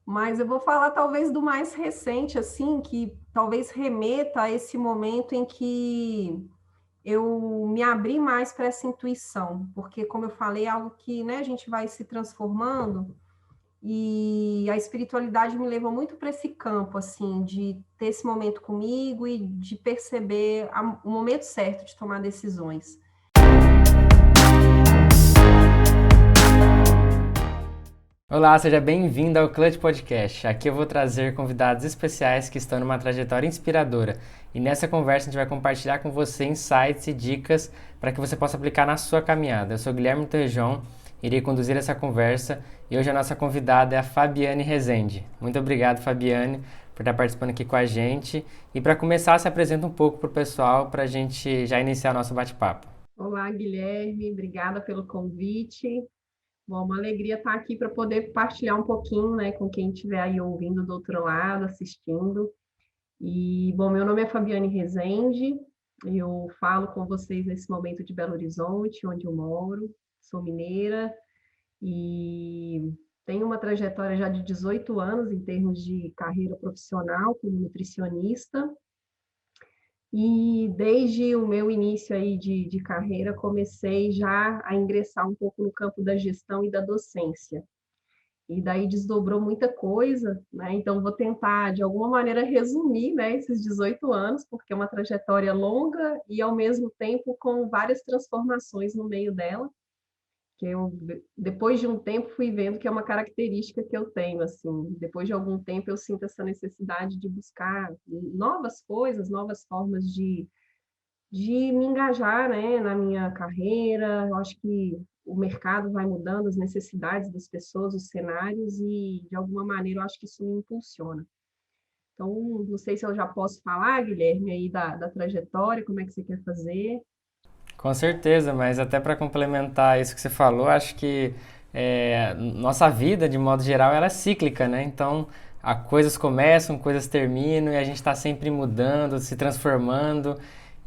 mas eu vou falar talvez do mais recente, assim, que talvez remeta a esse momento em que eu me abri mais para essa intuição, porque, como eu falei, é algo que, né, a gente vai se transformando e a espiritualidade me levou muito para esse campo, assim, de ter esse momento comigo e de perceber o momento certo de tomar decisões. Olá, seja bem-vindo ao Clutch Podcast. Aqui eu vou trazer convidados especiais que estão numa trajetória inspiradora. E nessa conversa a gente vai compartilhar com você insights e dicas para que você possa aplicar na sua caminhada. Eu sou Guilherme Tejon, irei conduzir essa conversa e hoje a nossa convidada é a Fabiane Rezende. Muito obrigado, Fabiane, por estar participando aqui com a gente. E para começar, se apresenta um pouco para o pessoal para a gente já iniciar nosso bate-papo. Olá, Guilherme, obrigada pelo convite. Bom, uma alegria estar aqui para poder partilhar um pouquinho, né, com quem estiver aí ouvindo do outro lado, assistindo. E, bom, meu nome é Fabiane Rezende, eu falo com vocês nesse momento de Belo Horizonte, onde eu moro, sou mineira e tenho uma trajetória já de 18 anos em termos de carreira profissional como nutricionista. E desde o meu início aí de carreira, comecei já a ingressar um pouco no campo da gestão e da docência. E daí desdobrou muita coisa, né? Então vou tentar de alguma maneira resumir, né, esses 18 anos, porque é uma trajetória longa e ao mesmo tempo com várias transformações no meio dela, que eu depois de um tempo fui vendo que é uma característica que eu tenho, assim, depois de algum tempo eu sinto essa necessidade de buscar novas coisas, novas formas de me engajar, né, na minha carreira. Eu acho que o mercado vai mudando, as necessidades das pessoas, os cenários, e de alguma maneira eu acho que isso me impulsiona. Então, não sei se eu já posso falar, Guilherme, aí da trajetória, como é que você quer fazer. Com certeza, mas até para complementar isso que você falou, acho que nossa vida, de modo geral, ela é cíclica, né? Então, coisas começam, coisas terminam e a gente está sempre mudando, se transformando.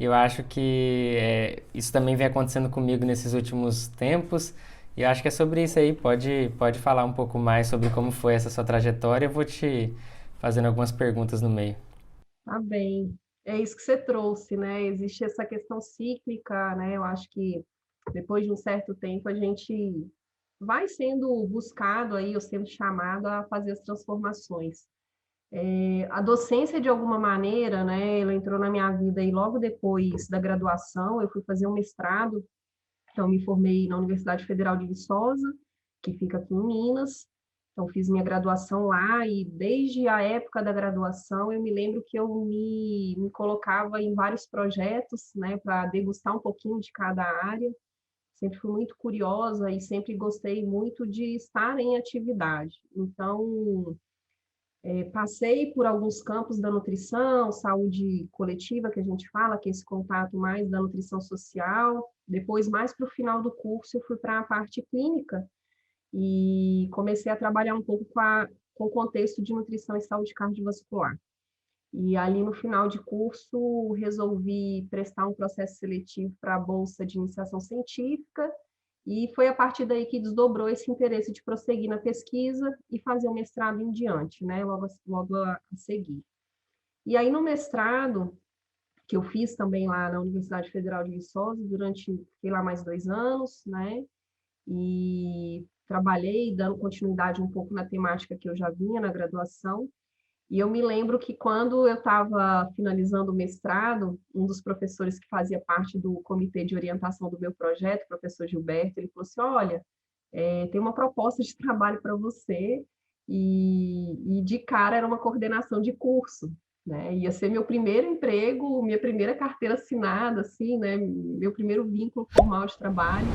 E eu acho que isso também vem acontecendo comigo nesses últimos tempos. E eu acho que é sobre isso aí. Pode falar um pouco mais sobre como foi essa sua trajetória. Eu vou te fazendo algumas perguntas no meio. Tá bem. É isso que você trouxe, né? Existe essa questão cíclica, né? Eu acho que depois de um certo tempo a gente vai sendo buscado aí, ou sendo chamado a fazer as transformações. A docência, de alguma maneira, né, ela entrou na minha vida e logo depois da graduação eu fui fazer um mestrado. Então, me formei na Universidade Federal de Viçosa, que fica aqui em Minas. Então, fiz minha graduação lá e desde a época da graduação eu me lembro que eu me colocava em vários projetos, né, para degustar um pouquinho de cada área. Sempre fui muito curiosa e sempre gostei muito de estar em atividade. Então, passei por alguns campos da nutrição, saúde coletiva, que a gente fala, que é esse contato mais da nutrição social. Depois, mais para o final do curso, eu fui para a parte clínica e comecei a trabalhar um pouco com o contexto de nutrição e saúde cardiovascular. E ali no final de curso, resolvi prestar um processo seletivo para a Bolsa de Iniciação Científica, e foi a partir daí que desdobrou esse interesse de prosseguir na pesquisa e fazer o mestrado em diante, né? Logo a seguir. E aí, no mestrado, que eu fiz também lá na Universidade Federal de Viçosa, fiquei lá mais 2 anos, né? E trabalhei dando continuidade um pouco na temática que eu já vinha na graduação. E eu me lembro que quando eu estava finalizando o mestrado, um dos professores que fazia parte do comitê de orientação do meu projeto, o professor Gilberto, ele falou assim: olha, tem uma proposta de trabalho para você, e de cara era uma coordenação de curso, né? Ia ser meu primeiro emprego, minha primeira carteira assinada, assim, né? Meu primeiro vínculo formal de trabalho.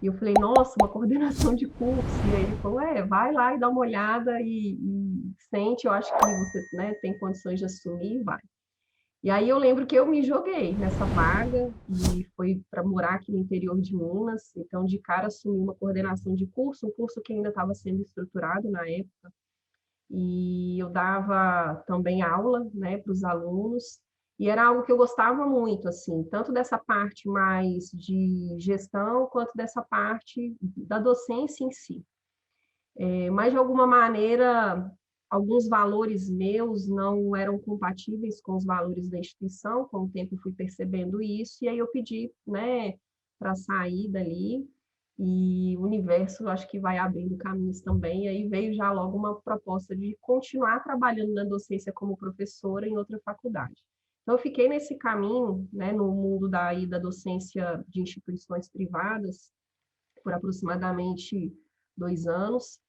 E eu falei, nossa, uma coordenação de curso. E aí ele falou, vai lá e dá uma olhada e sente, eu acho que você, né, tem condições de assumir, vai. E aí eu lembro que eu me joguei nessa vaga e foi para morar aqui no interior de Minas. Então, de cara, assumi uma coordenação de curso, um curso que ainda estava sendo estruturado na época. E eu dava também aula, né, para os alunos. E era algo que eu gostava muito, assim, tanto dessa parte mais de gestão, quanto dessa parte da docência em si. Mas, de alguma maneira, alguns valores meus não eram compatíveis com os valores da instituição, com o tempo eu fui percebendo isso, e aí eu pedi, né, para sair dali, e o universo eu acho que vai abrindo caminhos também, e aí veio já logo uma proposta de continuar trabalhando na docência como professora em outra faculdade. Então, eu fiquei nesse caminho, né, no mundo da docência de instituições privadas, por aproximadamente 2 anos.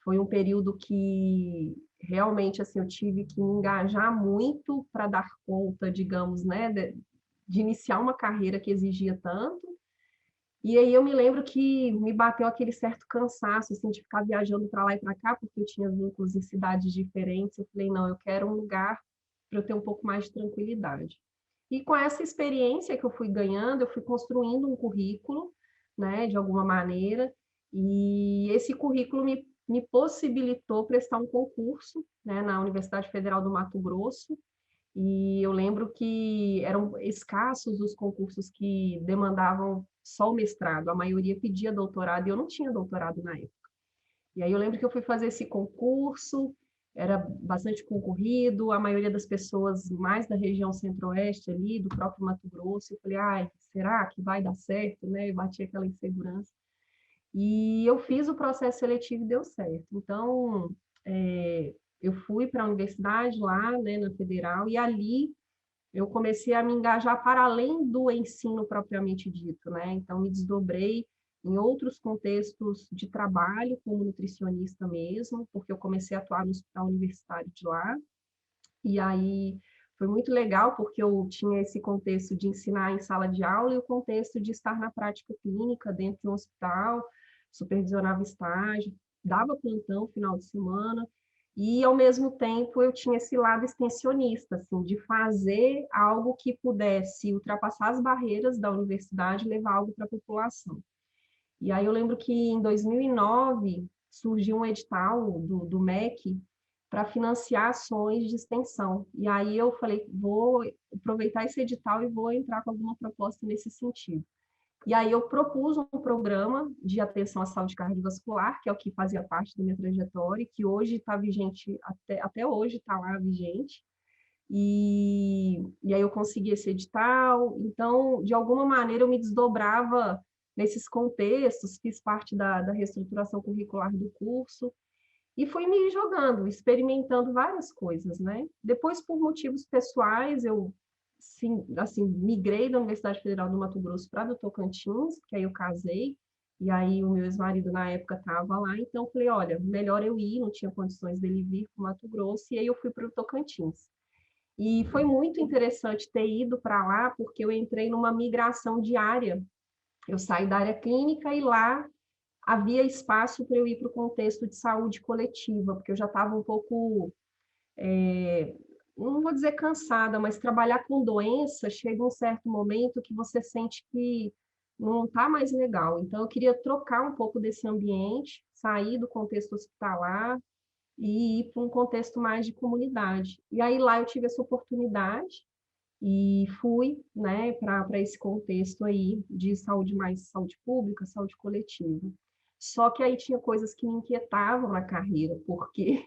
Foi um período que realmente assim, eu tive que me engajar muito para dar conta, digamos, né, de iniciar uma carreira que exigia tanto. E aí eu me lembro que me bateu aquele certo cansaço, assim, de ficar viajando para lá e para cá, porque eu tinha vínculos em cidades diferentes. Eu falei, não, eu quero um lugar para eu ter um pouco mais de tranquilidade. E com essa experiência que eu fui ganhando, eu fui construindo um currículo, né, de alguma maneira, e esse currículo me possibilitou prestar um concurso, né, na Universidade Federal do Mato Grosso, e eu lembro que eram escassos os concursos que demandavam só o mestrado, a maioria pedia doutorado, e eu não tinha doutorado na época. E aí eu lembro que eu fui fazer esse concurso, era bastante concorrido, a maioria das pessoas mais da região centro-oeste ali, do próprio Mato Grosso, eu falei, ai, será que vai dar certo, né? Eu bati aquela insegurança. E eu fiz o processo seletivo e deu certo. Então, eu fui para a universidade lá, né, na Federal, e ali eu comecei a me engajar para além do ensino propriamente dito, né? Então, me desdobrei em outros contextos de trabalho, como nutricionista mesmo, porque eu comecei a atuar no hospital universitário de lá, e aí foi muito legal, porque eu tinha esse contexto de ensinar em sala de aula e o contexto de estar na prática clínica dentro de um hospital, supervisionava estágio, dava plantão final de semana, e ao mesmo tempo eu tinha esse lado extensionista, assim, de fazer algo que pudesse ultrapassar as barreiras da universidade e levar algo para a população. E aí eu lembro que em 2009 surgiu um edital do MEC para financiar ações de extensão. E aí eu falei, vou aproveitar esse edital e vou entrar com alguma proposta nesse sentido. E aí eu propus um programa de atenção à saúde cardiovascular, que é o que fazia parte da minha trajetória, que hoje está vigente, até hoje está lá vigente. E aí eu consegui esse edital. Então, de alguma maneira, eu me desdobrava nesses contextos, fiz parte da reestruturação curricular do curso, e fui me jogando, experimentando várias coisas, né? Depois, por motivos pessoais, eu sim, assim, migrei da Universidade Federal do Mato Grosso para do Tocantins, que aí eu casei, e aí o meu ex-marido na época estava lá, então eu falei, olha, melhor eu ir, não tinha condições dele vir para o Mato Grosso, e aí eu fui para o Tocantins. E foi muito interessante ter ido para lá, porque eu entrei numa migração diária. Eu saí da área clínica e lá havia espaço para eu ir para o contexto de saúde coletiva, porque eu já estava um pouco, não vou dizer cansada, mas trabalhar com doença chega um certo momento que você sente que não está mais legal. Então, eu queria trocar um pouco desse ambiente, sair do contexto hospitalar e ir para um contexto mais de comunidade. E aí lá eu tive essa oportunidade e fui, né, para esse contexto aí de saúde mais saúde pública, saúde coletiva. Só que aí tinha coisas que me inquietavam na carreira, porque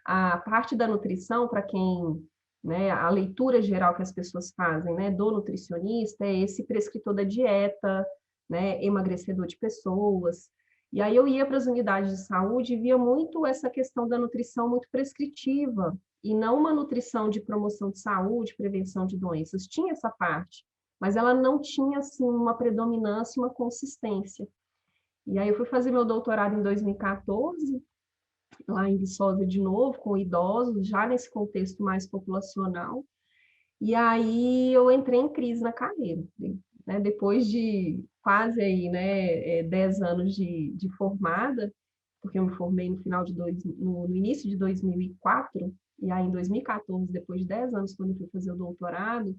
a parte da nutrição, para quem, né, a leitura geral que as pessoas fazem, né, do nutricionista é esse prescritor da dieta, né, emagrecedor de pessoas. E aí eu ia para as unidades de saúde e via muito essa questão da nutrição muito prescritiva, e não uma nutrição de promoção de saúde, prevenção de doenças. Tinha essa parte, mas ela não tinha assim uma predominância, uma consistência. E aí eu fui fazer meu doutorado em 2014, lá em Viçosa de novo, com idosos, já nesse contexto mais populacional. E aí eu entrei em crise na carreira, né? Depois de quase aí, né, 10 anos de formada, porque eu me formei no final de no início de 2004, e aí em 2014, depois de 10 anos, quando eu fui fazer o doutorado,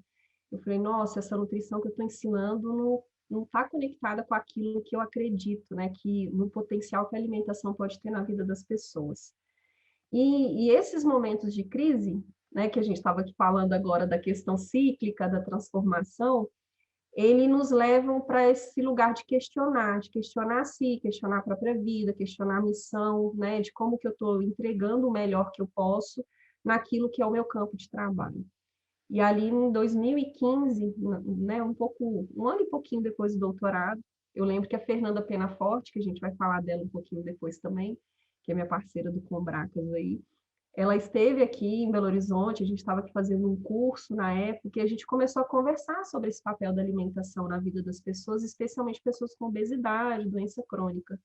eu falei, nossa, essa nutrição que eu estou ensinando não está conectada com aquilo que eu acredito, né, que no potencial que a alimentação pode ter na vida das pessoas. E esses momentos de crise, né, que a gente estava aqui falando agora da questão cíclica, da transformação, ele nos levam para esse lugar de questionar a si, questionar a própria vida, questionar a missão, né, de como que eu estou entregando o melhor que eu posso naquilo que é o meu campo de trabalho. E ali em 2015, né, um ano e pouquinho depois do doutorado, eu lembro que a Fernanda Penaforte, que a gente vai falar dela um pouquinho depois também, que é minha parceira do Combracas aí, ela esteve aqui em Belo Horizonte, a gente estava aqui fazendo um curso na época, e a gente começou a conversar sobre esse papel da alimentação na vida das pessoas, especialmente pessoas com obesidade, doença crônica.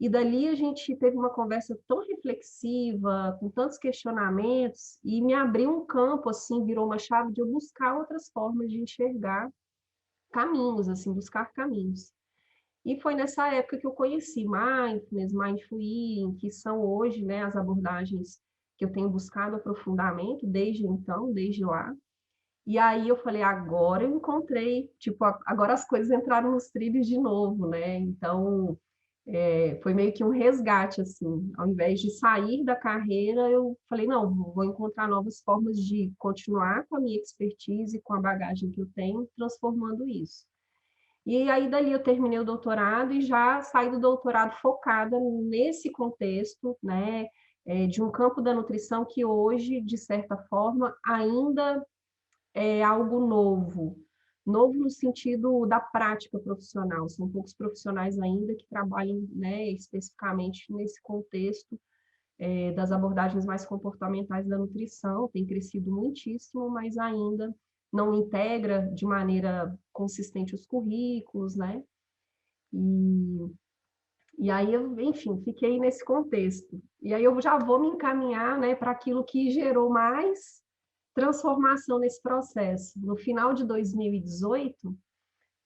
E dali a gente teve uma conversa tão reflexiva, com tantos questionamentos, e me abriu um campo, assim, virou uma chave de eu buscar outras formas de enxergar caminhos, assim, buscar caminhos. E foi nessa época que eu conheci Mindfulness, Mindful Eating, que são hoje, né, as abordagens que eu tenho buscado aprofundamento desde então, desde lá. E aí eu falei, agora eu encontrei, tipo, agora as coisas entraram nos trilhos de novo, né? Então, foi meio que um resgate, assim. Ao invés de sair da carreira, eu falei, não, vou encontrar novas formas de continuar com a minha expertise, com a bagagem que eu tenho, transformando isso. E aí, dali, eu terminei o doutorado e já saí do doutorado focada nesse contexto, né, de um campo da nutrição que hoje, de certa forma, ainda é algo novo. Novo no sentido da prática profissional. São poucos profissionais ainda que trabalham, né, especificamente nesse contexto das abordagens mais comportamentais da nutrição. Tem crescido muitíssimo, mas ainda não integra de maneira consistente os currículos, né? E aí, enfim, fiquei nesse contexto. E aí eu já vou me encaminhar, né, para aquilo que gerou mais transformação nesse processo. No final de 2018,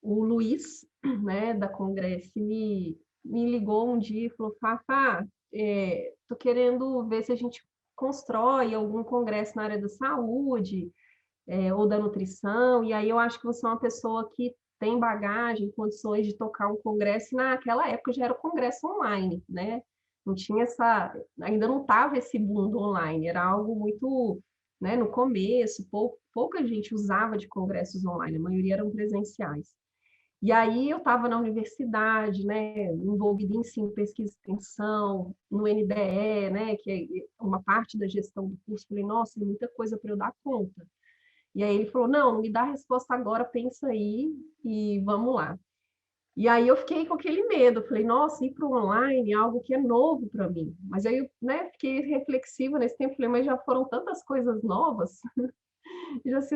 o Luiz, né, da Congresso, me ligou um dia e falou, Fafá, tô querendo ver se a gente constrói algum congresso na área da saúde, ou da nutrição, e aí eu acho que você é uma pessoa que tem bagagem, condições de tocar um congresso, e naquela época já era o congresso online, né? Não tinha ainda não estava esse boom do online, era algo muito, né, no começo, pouca gente usava de congressos online, a maioria eram presenciais. E aí eu estava na universidade, né, envolvida em ensino, pesquisa e extensão, no NDE, né, que é uma parte da gestão do curso. Falei, nossa, muita coisa para eu dar conta. E aí ele falou, não me dá a resposta agora, pensa aí e vamos lá. E aí eu fiquei com aquele medo, falei, nossa, ir para o online é algo que é novo para mim. Mas aí eu, né, fiquei reflexiva nesse tempo, falei, mas já foram tantas coisas novas, já se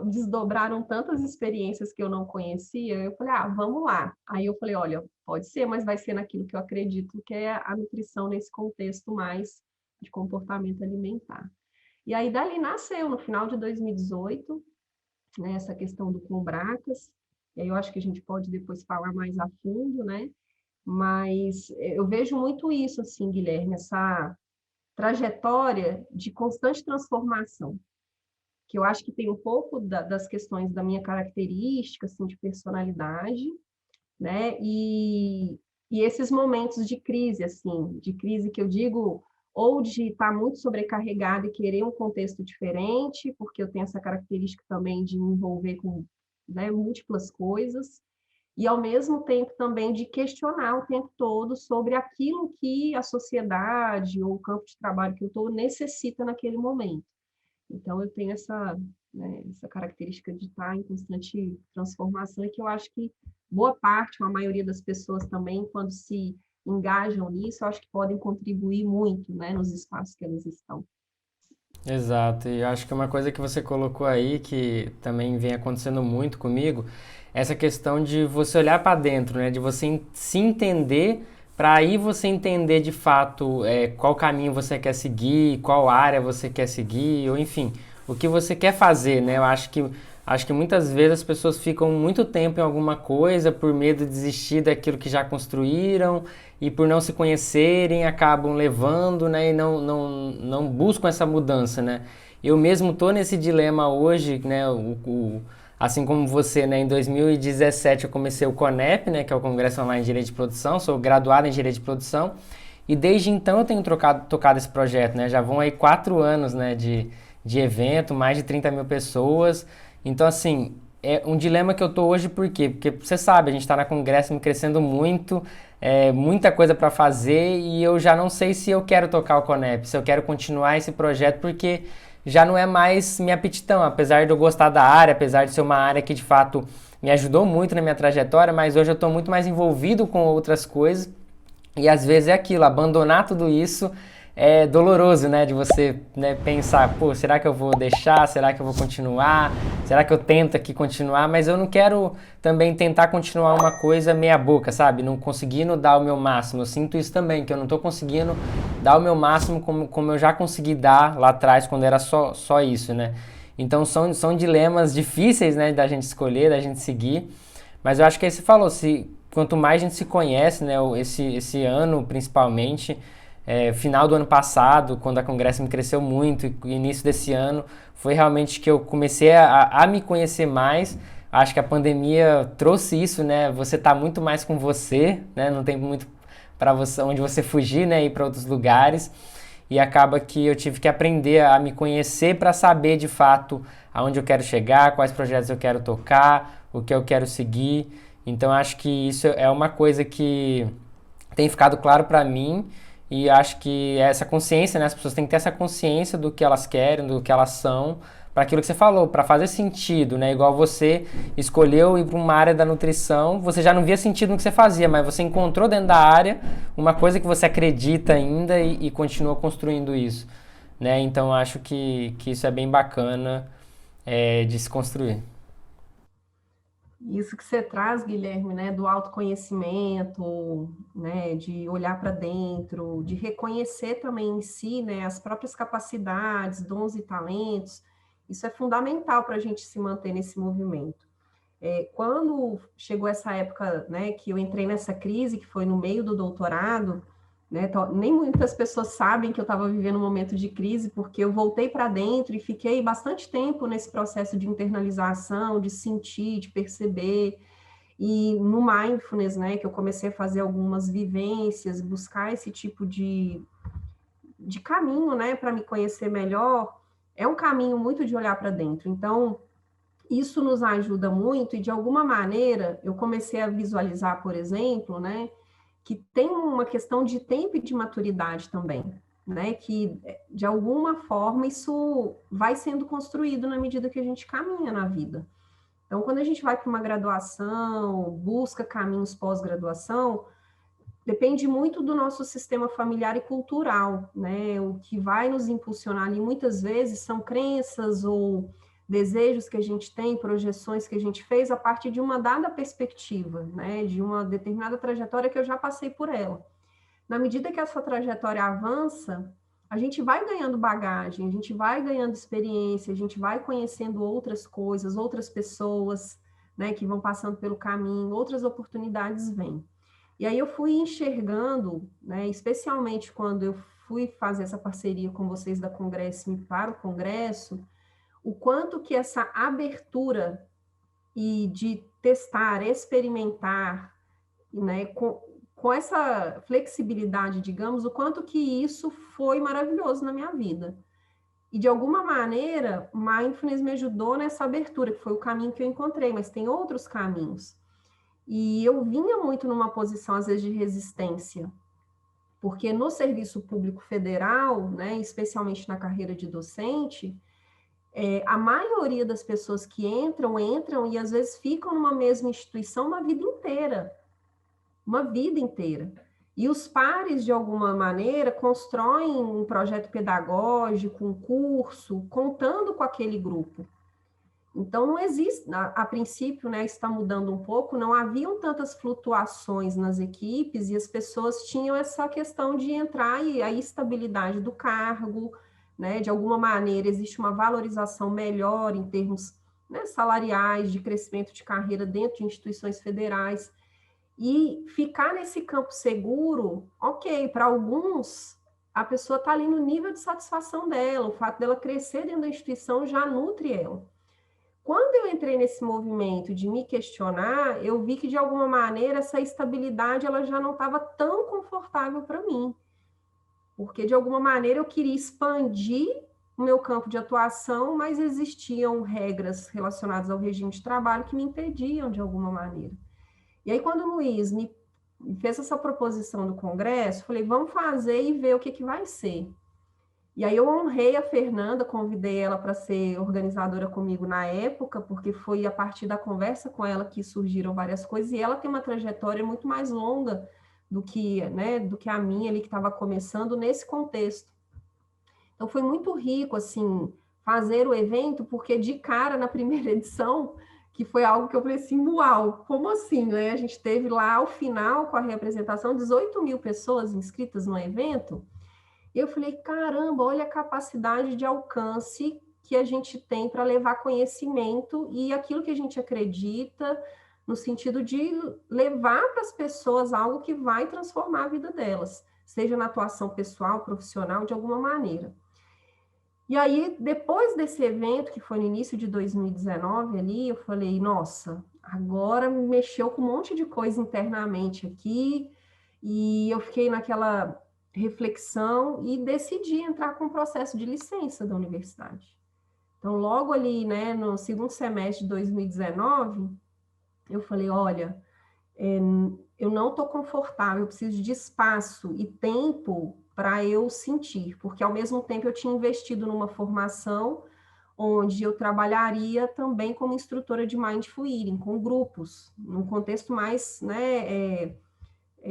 desdobraram tantas experiências que eu não conhecia, eu falei, vamos lá. Aí eu falei, olha, pode ser, mas vai ser naquilo que eu acredito que é a nutrição nesse contexto mais de comportamento alimentar. E aí dali nasceu, no final de 2018, né, essa questão do Combracas, e aí eu acho que a gente pode depois falar mais a fundo, né? Mas eu vejo muito isso, assim, Guilherme, essa trajetória de constante transformação, que eu acho que tem um pouco das questões da minha característica, assim, de personalidade, né? E esses momentos de crise, assim, de crise que eu digo, ou de estar muito sobrecarregada e querer um contexto diferente, porque eu tenho essa característica também de me envolver com, né, múltiplas coisas, e ao mesmo tempo também de questionar o tempo todo sobre aquilo que a sociedade ou o campo de trabalho que eu estou necessita naquele momento. Então, eu tenho essa característica de estar em constante transformação e que eu acho que boa parte, a maioria das pessoas também, quando se engajam nisso, eu acho que podem contribuir muito, né, nos espaços que elas estão. Exato, e eu acho que uma coisa que você colocou aí, que também vem acontecendo muito comigo, é essa questão de você olhar para dentro, né? De você se entender, para aí você entender de fato qual caminho você quer seguir, qual área você quer seguir, ou enfim, o que você quer fazer, né? Eu acho que muitas vezes as pessoas ficam muito tempo em alguma coisa por medo de desistir daquilo que já construíram e por não se conhecerem acabam levando, né, e não buscam essa mudança, né? Eu mesmo tô nesse dilema hoje, né, assim como você, né, em 2017 eu comecei o CONEP, né, que é o Congresso Online de Engenharia de Produção, sou graduado em Engenharia de Produção e desde então eu tenho tocado esse projeto, né, já vão aí 4 anos, né, de evento, mais de 30 mil pessoas, então assim, é um dilema que eu tô hoje, por quê? Porque você sabe, a gente está na Congresso me crescendo muito, muita coisa para fazer e eu já não sei se eu quero tocar o Conep, se eu quero continuar esse projeto, porque já não é mais minha aptidão, apesar de eu gostar da área, apesar de ser uma área que de fato me ajudou muito na minha trajetória, mas hoje eu estou muito mais envolvido com outras coisas e às vezes é aquilo, abandonar tudo isso é doloroso, né? De você, né, pensar, pô, será que eu vou deixar? Será que eu vou continuar? Será que eu tento aqui continuar? Mas eu não quero também tentar continuar uma coisa meia boca, sabe? Não conseguindo dar o meu máximo. Eu sinto isso também, que eu não tô conseguindo dar o meu máximo como eu já consegui dar lá atrás, quando era só isso, né? Então são dilemas difíceis, né, da gente escolher, da gente seguir. Mas eu acho que aí você falou, quanto mais a gente se conhece, né, esse ano principalmente, final do ano passado, quando a Congresso me cresceu muito, e início desse ano, foi realmente que eu comecei a me conhecer mais. Acho que a pandemia trouxe isso, né? Você tá muito mais com você, né? Não tem muito para você onde você fugir, né? Ir para outros lugares. E acaba que eu tive que aprender a me conhecer para saber de fato aonde eu quero chegar, quais projetos eu quero tocar, o que eu quero seguir. Então acho que isso é uma coisa que tem ficado claro para mim e acho que essa consciência, né, as pessoas têm que ter essa consciência do que elas querem, do que elas são, para aquilo que você falou, para fazer sentido, né? Igual você escolheu ir para uma área da nutrição, você já não via sentido no que você fazia, mas você encontrou dentro da área uma coisa que você acredita ainda e continua construindo isso, né? Então acho que isso é bem bacana de se construir. Isso que você traz, Guilherme, né, do autoconhecimento, né, de olhar para dentro, de reconhecer também em si, né, as próprias capacidades, dons e talentos, isso é fundamental para a gente se manter nesse movimento. Quando chegou essa época, né, que eu entrei nessa crise, que foi no meio do doutorado, né, nem muitas pessoas sabem que eu estava vivendo um momento de crise, porque eu voltei para dentro e fiquei bastante tempo nesse processo de internalização, de sentir, de perceber, e no mindfulness, né, que eu comecei a fazer algumas vivências, buscar esse tipo de caminho, né, para me conhecer melhor, é um caminho muito de olhar para dentro. Então, isso nos ajuda muito e, de alguma maneira, eu comecei a visualizar, por exemplo, né, que tem uma questão de tempo e de maturidade também, né, que, de alguma forma, isso vai sendo construído na medida que a gente caminha na vida. Então, quando a gente vai para uma graduação, busca caminhos pós-graduação, depende muito do nosso sistema familiar e cultural, né? O que vai nos impulsionar ali muitas vezes são crenças ou desejos que a gente tem, projeções que a gente fez a partir de uma dada perspectiva, né? De uma determinada trajetória que eu já passei por ela. Na medida que essa trajetória avança, a gente vai ganhando bagagem, a gente vai ganhando experiência, a gente vai conhecendo outras coisas, outras pessoas, né, que vão passando pelo caminho, outras oportunidades vêm. E aí eu fui enxergando, né, especialmente quando eu fui fazer essa parceria com vocês da Congresso para o Congresso, o quanto que essa abertura e de testar, experimentar, né, com essa flexibilidade, digamos, o quanto que isso foi maravilhoso na minha vida. E, de alguma maneira, mindfulness me ajudou nessa abertura, que foi o caminho que eu encontrei, mas tem outros caminhos. E eu vinha muito numa posição, às vezes, de resistência, porque no serviço público federal, né, especialmente na carreira de docente, a maioria das pessoas que entram e às vezes ficam numa mesma instituição uma vida inteira. E os pares, de alguma maneira, constroem um projeto pedagógico, um curso, contando com aquele grupo. Então, não existe, a princípio, né, está mudando um pouco, não haviam tantas flutuações nas equipes e as pessoas tinham essa questão de entrar e a estabilidade do cargo, né, de alguma maneira existe uma valorização melhor em termos, né, salariais, de crescimento de carreira dentro de instituições federais. E ficar nesse campo seguro, ok, para alguns, a pessoa está ali no nível de satisfação dela, o fato dela crescer dentro da instituição já nutre ela. Quando eu entrei nesse movimento de me questionar, eu vi que, de alguma maneira, essa estabilidade ela já não estava tão confortável para mim. Porque, de alguma maneira, eu queria expandir o meu campo de atuação, mas existiam regras relacionadas ao regime de trabalho que me impediam de alguma maneira. E aí, quando o Luiz me fez essa proposição do Congresso, falei, vamos fazer e ver o que vai ser. E aí eu honrei a Fernanda, convidei ela para ser organizadora comigo na época, porque foi a partir da conversa com ela que surgiram várias coisas, e ela tem uma trajetória muito mais longa do que a minha ali, que estava começando nesse contexto. Então foi muito rico, assim, fazer o evento, porque de cara, na primeira edição, que foi algo que eu falei assim, uau, como assim, né? A gente teve lá, ao final, com a representação, 18 mil pessoas inscritas no evento, e eu falei, caramba, olha a capacidade de alcance que a gente tem para levar conhecimento e aquilo que a gente acredita, no sentido de levar para as pessoas algo que vai transformar a vida delas, seja na atuação pessoal, profissional, de alguma maneira. E aí, depois desse evento, que foi no início de 2019 ali, eu falei, nossa, agora mexeu com um monte de coisa internamente aqui, e eu fiquei naquela reflexão e decidi entrar com o processo de licença da universidade. Então, logo ali, né, no segundo semestre de 2019, eu falei, olha, eu não estou confortável, eu preciso de espaço e tempo para eu sentir, porque ao mesmo tempo eu tinha investido numa formação onde eu trabalharia também como instrutora de Mindful Eating, com grupos, num contexto mais, né,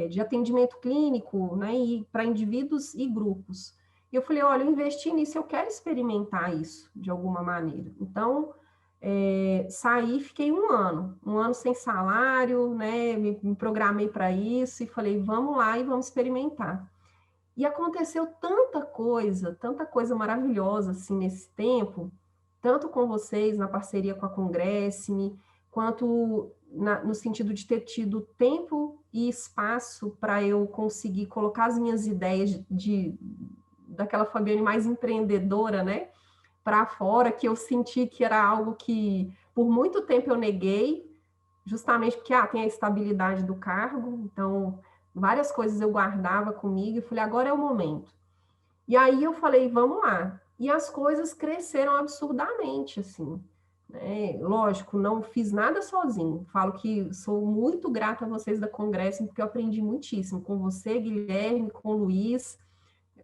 de atendimento clínico, né, e para indivíduos e grupos. E eu falei, olha, eu investi nisso, eu quero experimentar isso de alguma maneira. Então, saí, fiquei um ano sem salário, né, me programei para isso e falei, vamos lá e vamos experimentar. E aconteceu tanta coisa maravilhosa assim nesse tempo, tanto com vocês, na parceria com a Congresse-me, quanto no sentido de ter tido tempo e espaço para eu conseguir colocar as minhas ideias daquela Fabiane mais empreendedora, né, para fora, que eu senti que era algo que por muito tempo eu neguei, justamente porque tem a estabilidade do cargo, então várias coisas eu guardava comigo e falei, agora é o momento. E aí eu falei, vamos lá. E as coisas cresceram absurdamente, assim. Né? Lógico, não fiz nada sozinho. Falo que sou muito grata a vocês da Congresso, porque eu aprendi muitíssimo com você, Guilherme, com o Luiz,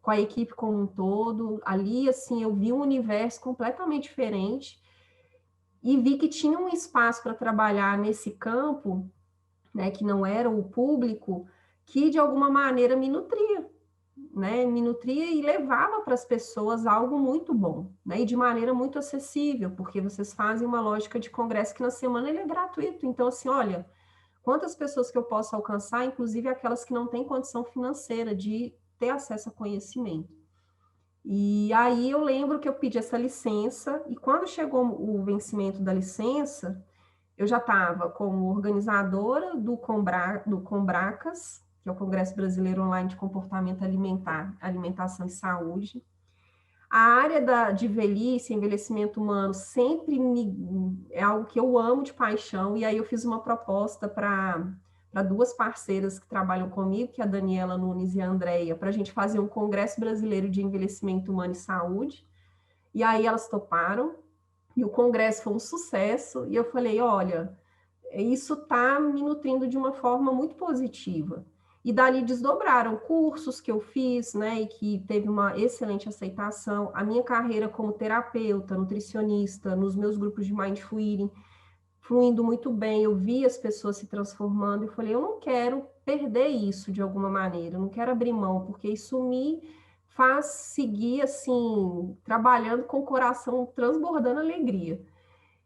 com a equipe como um todo. Ali, assim, eu vi um universo completamente diferente e vi que tinha um espaço para trabalhar nesse campo, né, que não era o público, que de alguma maneira me nutria, né, me nutria e levava para as pessoas algo muito bom, né, e de maneira muito acessível, porque vocês fazem uma lógica de congresso que na semana ele é gratuito, então assim, olha, quantas pessoas que eu posso alcançar, inclusive aquelas que não têm condição financeira de ter acesso a conhecimento. E aí eu lembro que eu pedi essa licença, e quando chegou o vencimento da licença, eu já estava como organizadora do Combracas, que é o Congresso Brasileiro Online de Comportamento Alimentar, Alimentação e Saúde. A área de velhice, envelhecimento humano, é algo que eu amo de paixão, e aí eu fiz uma proposta para duas parceiras que trabalham comigo, que é a Daniela Nunes e a Andrea, para a gente fazer um Congresso Brasileiro de Envelhecimento Humano e Saúde, e aí elas toparam, e o congresso foi um sucesso, e eu falei, olha, isso está me nutrindo de uma forma muito positiva. E dali desdobraram cursos que eu fiz, né, e que teve uma excelente aceitação. A minha carreira como terapeuta, nutricionista, nos meus grupos de Mindful Eating, fluindo muito bem, eu vi as pessoas se transformando, e falei, eu não quero perder isso de alguma maneira, eu não quero abrir mão, porque isso me faz seguir, assim, trabalhando com o coração transbordando alegria.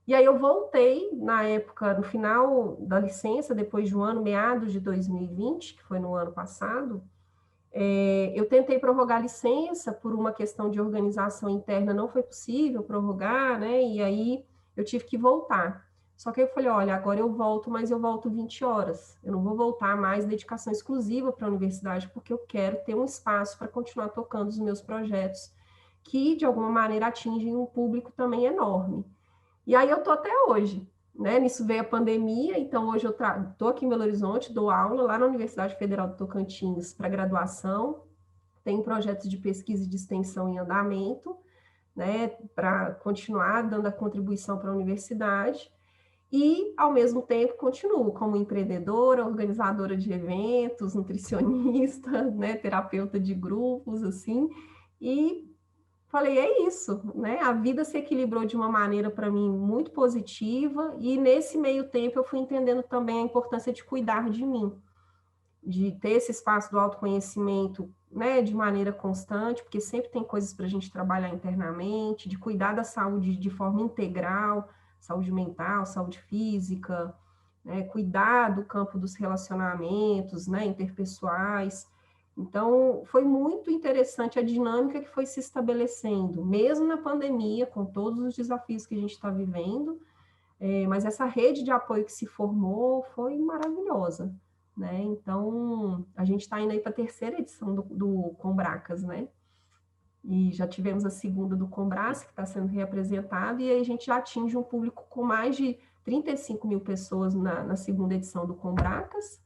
E aí eu voltei, na época, no final da licença, depois de um ano, meados de 2020, que foi no ano passado, eu tentei prorrogar a licença por uma questão de organização interna, não foi possível prorrogar, né? E aí eu tive que voltar. Só que eu falei, olha, agora eu volto, mas eu volto 20 horas. Eu não vou voltar mais dedicação exclusiva para a universidade, porque eu quero ter um espaço para continuar tocando os meus projetos, que de alguma maneira atingem um público também enorme. E aí eu tô até hoje, né? Nisso veio a pandemia, então hoje eu estou aqui em Belo Horizonte, dou aula lá na Universidade Federal do Tocantins para graduação, tenho projetos de pesquisa e de extensão em andamento, né, para continuar dando a contribuição para a universidade. E, ao mesmo tempo, continuo como empreendedora, organizadora de eventos, nutricionista, né, terapeuta de grupos, assim, e falei, é isso, né? A vida se equilibrou de uma maneira, para mim, muito positiva, e nesse meio tempo eu fui entendendo também a importância de cuidar de mim, de ter esse espaço do autoconhecimento, né, de maneira constante, porque sempre tem coisas para a gente trabalhar internamente, de cuidar da saúde de forma integral, saúde mental, saúde física, né, cuidar do campo dos relacionamentos, né, interpessoais. Então, foi muito interessante a dinâmica que foi se estabelecendo, mesmo na pandemia, com todos os desafios que a gente está vivendo, mas essa rede de apoio que se formou foi maravilhosa, né? Então, a gente está indo aí para a terceira edição do Combracas, né? E já tivemos a segunda do Combrace, que está sendo reapresentado, e aí a gente já atinge um público com mais de 35 mil pessoas na segunda edição do Combracas,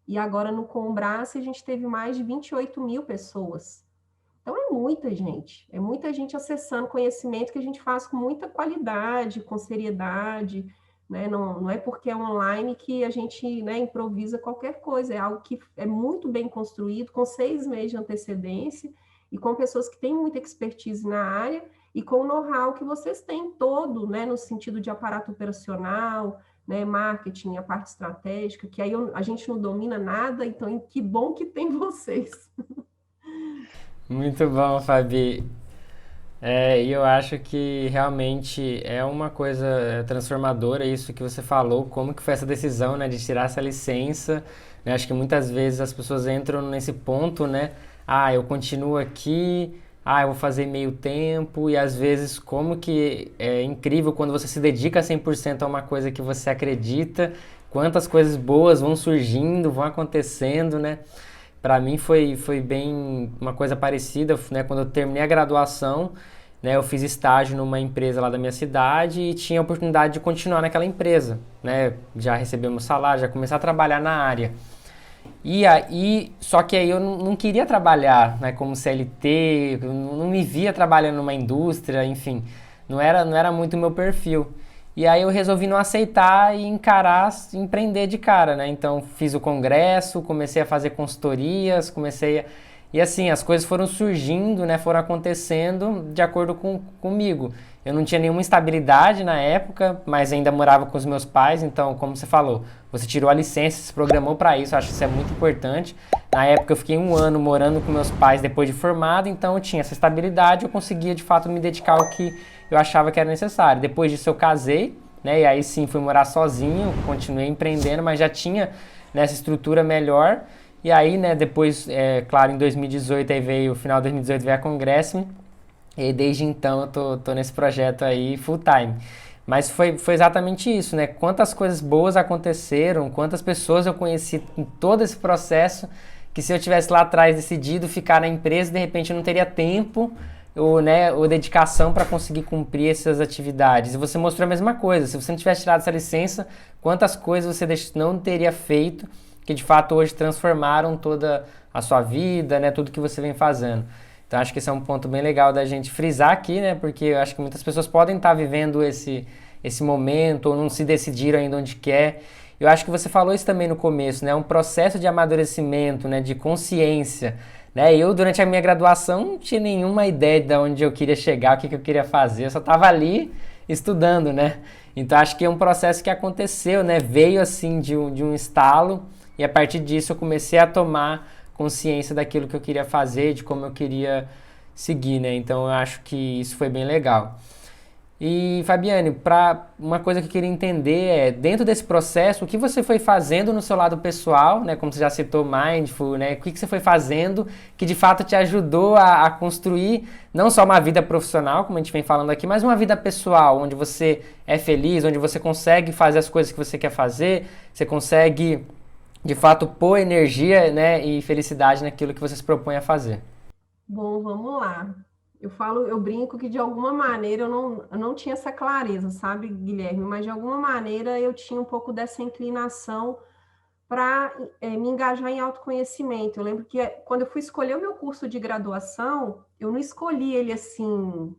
e agora no Combrace a gente teve mais de 28 mil pessoas. Então é muita gente acessando conhecimento que a gente faz com muita qualidade, com seriedade, né? Não é porque é online que a gente, né, improvisa qualquer coisa, é algo que é muito bem construído, com 6 meses de antecedência, e com pessoas que têm muita expertise na área, e com o know-how que vocês têm todo, né, no sentido de aparato operacional, né, marketing, a parte estratégica, que aí a gente não domina nada, então que bom que tem vocês. Muito bom, Fabi. E eu acho que realmente é uma coisa transformadora isso que você falou, como que foi essa decisão, né, de tirar essa licença, né? Acho que muitas vezes as pessoas entram nesse ponto, né? Ah, eu continuo aqui, ah, eu vou fazer meio tempo, e às vezes como que é incrível quando você se dedica 100% a uma coisa que você acredita, quantas coisas boas vão surgindo, vão acontecendo, né? Para mim foi bem uma coisa parecida, né? Quando eu terminei a graduação, né? Eu fiz estágio numa empresa lá da minha cidade e tinha a oportunidade de continuar naquela empresa, né? Já receber meu salário, já começar a trabalhar na área. E aí, só que aí eu não queria trabalhar, né, como CLT, eu não me via trabalhando numa indústria, enfim, não era muito o meu perfil. E aí eu resolvi não aceitar e encarar, empreender de cara, né? Então fiz o congresso, comecei a fazer consultorias, e assim, as coisas foram surgindo, né, foram acontecendo de acordo comigo. Eu não tinha nenhuma estabilidade na época, mas ainda morava com os meus pais, então, como você falou, você tirou a licença, se programou para isso, eu acho que isso é muito importante. Na época eu fiquei 1 ano morando com meus pais depois de formado, então eu tinha essa estabilidade, eu conseguia de fato me dedicar ao que eu achava que era necessário. Depois disso eu casei, né, e aí sim fui morar sozinho, continuei empreendendo, mas já tinha nessa estrutura melhor. E aí, né, depois, claro, em 2018, aí veio, o final de 2018 veio a Congresso, e desde então eu tô nesse projeto aí full time. Mas foi exatamente isso, né? Quantas coisas boas aconteceram, quantas pessoas eu conheci em todo esse processo, que se eu tivesse lá atrás decidido ficar na empresa, de repente eu não teria tempo ou, né, ou dedicação para conseguir cumprir essas atividades. E você mostrou a mesma coisa. Se você não tivesse tirado essa licença, quantas coisas você não teria feito que de fato hoje transformaram toda a sua vida, né, tudo que você vem fazendo. Então acho que esse é um ponto bem legal da gente frisar aqui, né, porque eu acho que muitas pessoas podem estar vivendo esse momento ou não se decidiram ainda onde quer. Eu acho que você falou isso também no começo, né, um processo de amadurecimento, né, de consciência. Né? Eu, durante a minha graduação, não tinha nenhuma ideia de onde eu queria chegar, o que eu queria fazer, eu só estava ali estudando, né? Então acho que é um processo que aconteceu, né? Veio assim de um estalo, e a partir disso eu comecei a tomar consciência daquilo que eu queria fazer, de como eu queria seguir, né? Então eu acho que isso foi bem legal. E Fabiane, uma coisa que eu queria entender é, dentro desse processo, o que você foi fazendo no seu lado pessoal, né? Como você já citou, Mindful, né? O que você foi fazendo que de fato te ajudou a construir não só uma vida profissional, como a gente vem falando aqui, mas uma vida pessoal, onde você é feliz, onde você consegue fazer as coisas que você quer fazer, você consegue de fato pôr energia, né, e felicidade naquilo que você se propõe a fazer. Bom, vamos lá. Eu brinco que de alguma maneira eu não tinha essa clareza, sabe, Guilherme? Mas de alguma maneira eu tinha um pouco dessa inclinação para me engajar em autoconhecimento. Eu lembro que quando eu fui escolher o meu curso de graduação, eu não escolhi ele assim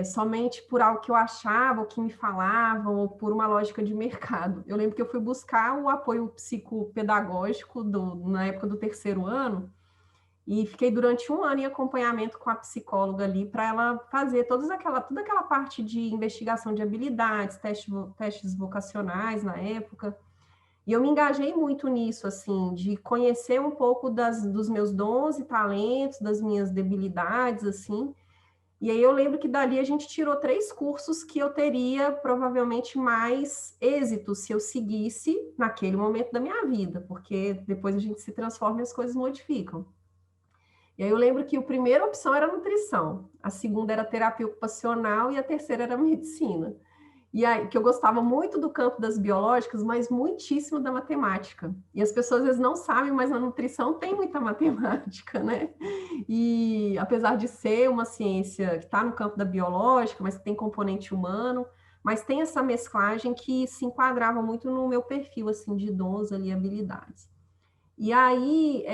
somente por algo que eu achava, ou que me falavam, ou por uma lógica de mercado. Eu lembro que eu fui buscar o apoio psicopedagógico na época do terceiro ano, e fiquei durante um ano em acompanhamento com a psicóloga ali, para ela fazer toda aquela parte de investigação de habilidades, testes vocacionais na época. E eu me engajei muito nisso, assim, de conhecer um pouco dos meus dons e talentos, das minhas debilidades, assim. E aí eu lembro que dali a gente tirou 3 cursos que eu teria provavelmente mais êxito se eu seguisse naquele momento da minha vida, porque depois a gente se transforma e as coisas modificam. E aí eu lembro que a primeira opção era nutrição, a segunda era terapia ocupacional e a terceira era medicina. E aí, que eu gostava muito do campo das biológicas, mas muitíssimo da matemática. E as pessoas às vezes não sabem, mas na nutrição tem muita matemática, né? E apesar de ser uma ciência que está no campo da biológica, mas que tem componente humano, mas tem essa mesclagem que se enquadrava muito no meu perfil, assim, de dons ali, habilidades. E aí,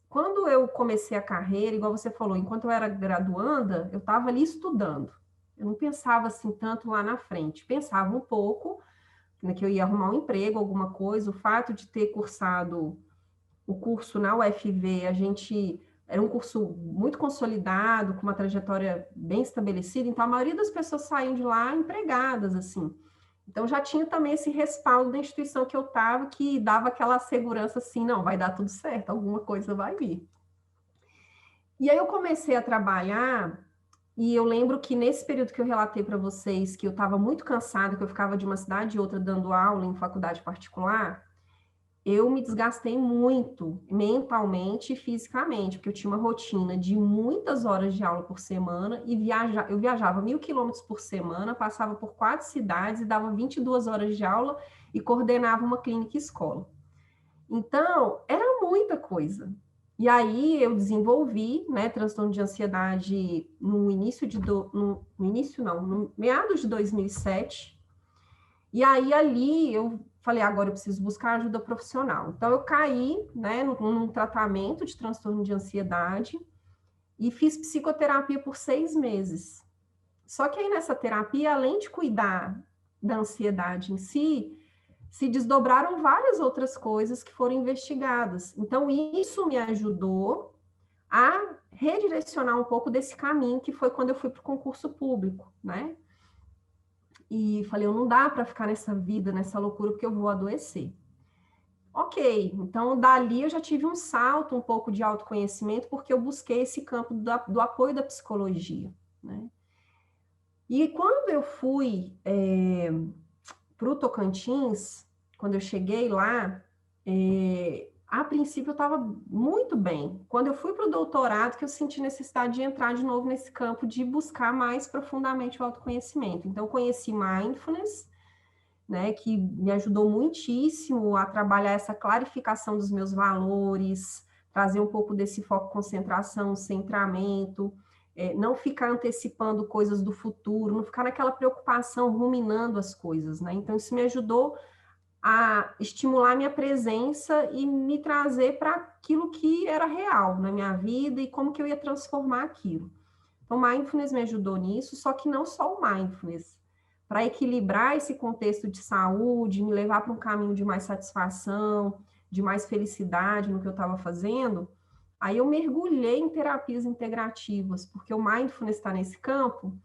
quando eu comecei a carreira, igual você falou, enquanto eu era graduanda, eu estava ali estudando. Eu não pensava assim tanto lá na frente. Pensava um pouco, né, que eu ia arrumar um emprego, alguma coisa. O fato de ter cursado o curso na UFV, a gente era um curso muito consolidado, com uma trajetória bem estabelecida, então a maioria das pessoas saíam de lá empregadas, assim. Então já tinha também esse respaldo da instituição que eu estava, que dava aquela segurança assim, não, vai dar tudo certo, alguma coisa vai vir. E aí eu comecei a trabalhar, e eu lembro que nesse período que eu relatei para vocês, que eu estava muito cansada, que eu ficava de uma cidade e outra dando aula em faculdade particular, eu me desgastei muito mentalmente e fisicamente, porque eu tinha uma rotina de muitas horas de aula por semana e eu viajava 1.000 quilômetros por semana, passava por 4 cidades e dava 22 horas de aula e coordenava uma clínica escola. Então, era muita coisa. E aí eu desenvolvi, né, transtorno de ansiedade no meados de 2007. E aí ali eu falei, agora eu preciso buscar ajuda profissional. Então eu caí, né, num tratamento de transtorno de ansiedade e fiz psicoterapia por 6 meses. Só que aí nessa terapia, além de cuidar da ansiedade em si, se desdobraram várias outras coisas que foram investigadas. Então isso me ajudou a redirecionar um pouco desse caminho que foi quando eu fui para o concurso público, né? E falei, não dá para ficar nessa vida, nessa loucura, porque eu vou adoecer. Ok, então dali eu já tive um salto, um pouco de autoconhecimento, porque eu busquei esse campo do apoio da psicologia, né? E quando eu fui para o Tocantins, quando eu cheguei lá, a princípio eu estava muito bem. Quando eu fui para o doutorado, que eu senti necessidade de entrar de novo nesse campo, de buscar mais profundamente o autoconhecimento. Então, eu conheci Mindfulness, né, que me ajudou muitíssimo a trabalhar essa clarificação dos meus valores, trazer um pouco desse foco, concentração, centramento, não ficar antecipando coisas do futuro, não ficar naquela preocupação, ruminando as coisas, né? Então, isso me ajudou a estimular minha presença e me trazer para aquilo que era real na minha vida e como que eu ia transformar aquilo. Então, Mindfulness me ajudou nisso, só que não só o Mindfulness. Para equilibrar esse contexto de saúde, me levar para um caminho de mais satisfação, de mais felicidade no que eu estava fazendo, aí eu mergulhei em terapias integrativas, porque o Mindfulness está nesse campo.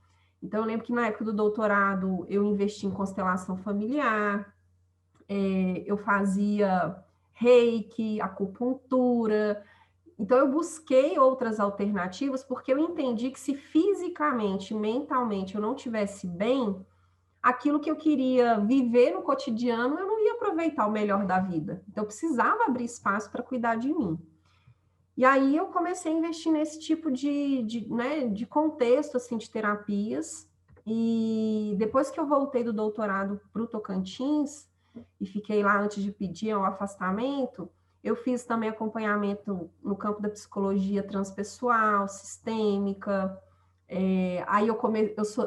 Então, eu lembro que na época do doutorado eu investi em constelação familiar, eu fazia reiki, acupuntura. Então, eu busquei outras alternativas porque eu entendi que se fisicamente, mentalmente eu não tivesse bem, aquilo que eu queria viver no cotidiano, eu não ia aproveitar o melhor da vida. Então, eu precisava abrir espaço para cuidar de mim. E aí eu comecei a investir nesse tipo né, de contexto, assim, de terapias. E depois que eu voltei do doutorado para o Tocantins, e fiquei lá antes de pedir o afastamento, eu fiz também acompanhamento no campo da psicologia transpessoal, sistêmica. Aí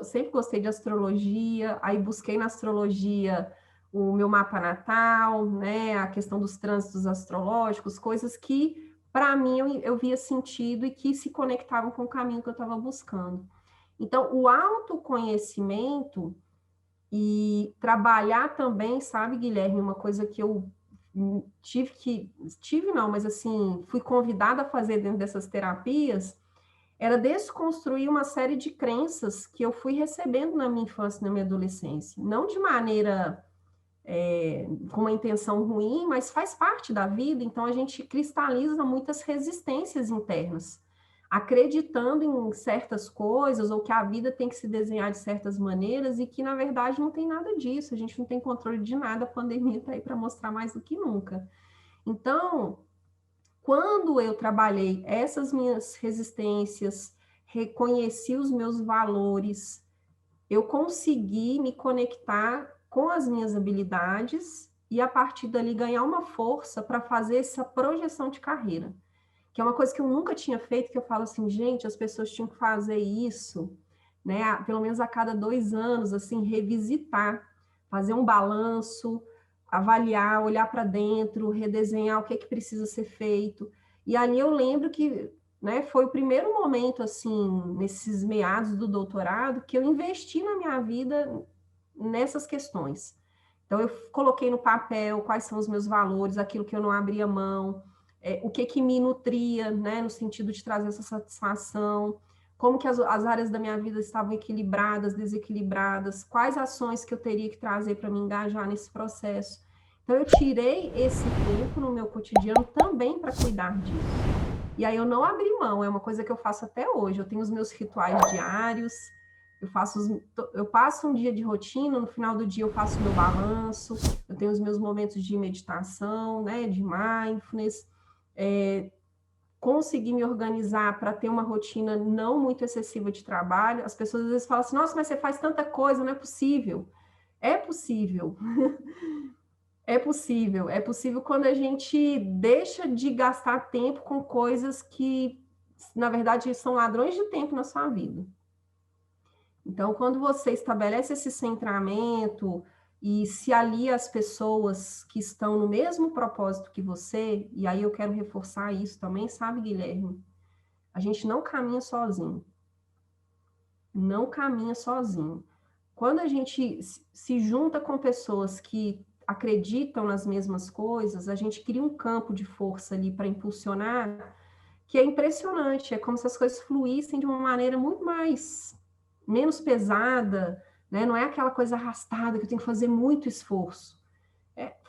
sempre gostei de astrologia, aí busquei na astrologia o meu mapa natal, né, a questão dos trânsitos astrológicos, coisas que, para mim, eu via sentido e que se conectavam com o caminho que eu estava buscando. Então, o autoconhecimento e trabalhar também, sabe, Guilherme, uma coisa que eu tive não, mas assim, fui convidada a fazer dentro dessas terapias, era desconstruir uma série de crenças que eu fui recebendo na minha infância e na minha adolescência. Não de maneira com uma intenção ruim, mas faz parte da vida, então a gente cristaliza muitas resistências internas, acreditando em certas coisas, ou que a vida tem que se desenhar de certas maneiras, e que na verdade não tem nada disso, a gente não tem controle de nada, a pandemia está aí para mostrar mais do que nunca. Então, quando eu trabalhei essas minhas resistências, reconheci os meus valores, eu consegui me conectar com as minhas habilidades e, a partir dali, ganhar uma força para fazer essa projeção de carreira, que é uma coisa que eu nunca tinha feito, que eu falo assim, gente, as pessoas tinham que fazer isso, né, pelo menos a cada 2 anos, assim, revisitar, fazer um balanço, avaliar, olhar para dentro, redesenhar o que é que precisa ser feito. E ali eu lembro que, né, foi o primeiro momento, assim, nesses meados do doutorado, que eu investi na minha vida nessas questões. Então, eu coloquei no papel quais são os meus valores, aquilo que eu não abria mão, o que me nutria, né, no sentido de trazer essa satisfação, como que as áreas da minha vida estavam equilibradas, desequilibradas, quais ações que eu teria que trazer para me engajar nesse processo. Então, eu tirei esse tempo no meu cotidiano também para cuidar disso. E aí eu não abri mão, é uma coisa que eu faço até hoje. Eu tenho os meus rituais diários, eu passo um dia de rotina, no final do dia eu faço o meu balanço, eu tenho os meus momentos de meditação, né, de mindfulness, conseguir me organizar para ter uma rotina não muito excessiva de trabalho. As pessoas às vezes falam assim, nossa, mas você faz tanta coisa, não é possível. É possível. É possível quando a gente deixa de gastar tempo com coisas que, na verdade, são ladrões de tempo na sua vida. Então, quando você estabelece esse centramento e se alia às pessoas que estão no mesmo propósito que você, e aí eu quero reforçar isso também, sabe, Guilherme? A gente não caminha sozinho. Não caminha sozinho. Quando a gente se junta com pessoas que acreditam nas mesmas coisas, a gente cria um campo de força ali para impulsionar, que é impressionante, é como se as coisas fluíssem de uma maneira muito menos pesada, né? Não é aquela coisa arrastada que eu tenho que fazer muito esforço.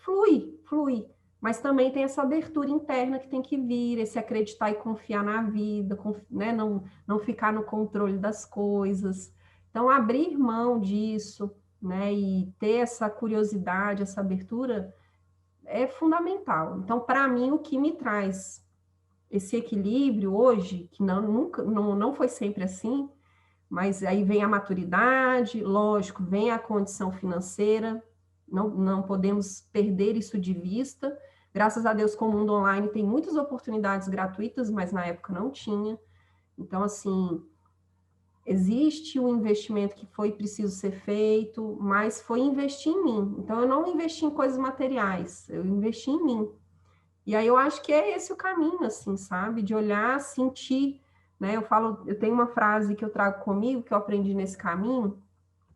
Flui, mas também tem essa abertura interna que tem que vir, esse acreditar e confiar na vida, né? Não ficar no controle das coisas. Então, abrir mão disso, né? E ter essa curiosidade, essa abertura é fundamental. Então, para mim, o que me traz esse equilíbrio hoje, que não foi sempre assim, mas aí vem a maturidade, lógico, vem a condição financeira, não podemos perder isso de vista. Graças a Deus, com o mundo online tem muitas oportunidades gratuitas, mas na época não tinha. Então, assim, existe um investimento que foi preciso ser feito, mas foi investir em mim. Então, eu não investi em coisas materiais, eu investi em mim. E aí eu acho que é esse o caminho, assim, sabe? De olhar, sentir, né? Eu tenho uma frase que eu trago comigo, que eu aprendi nesse caminho,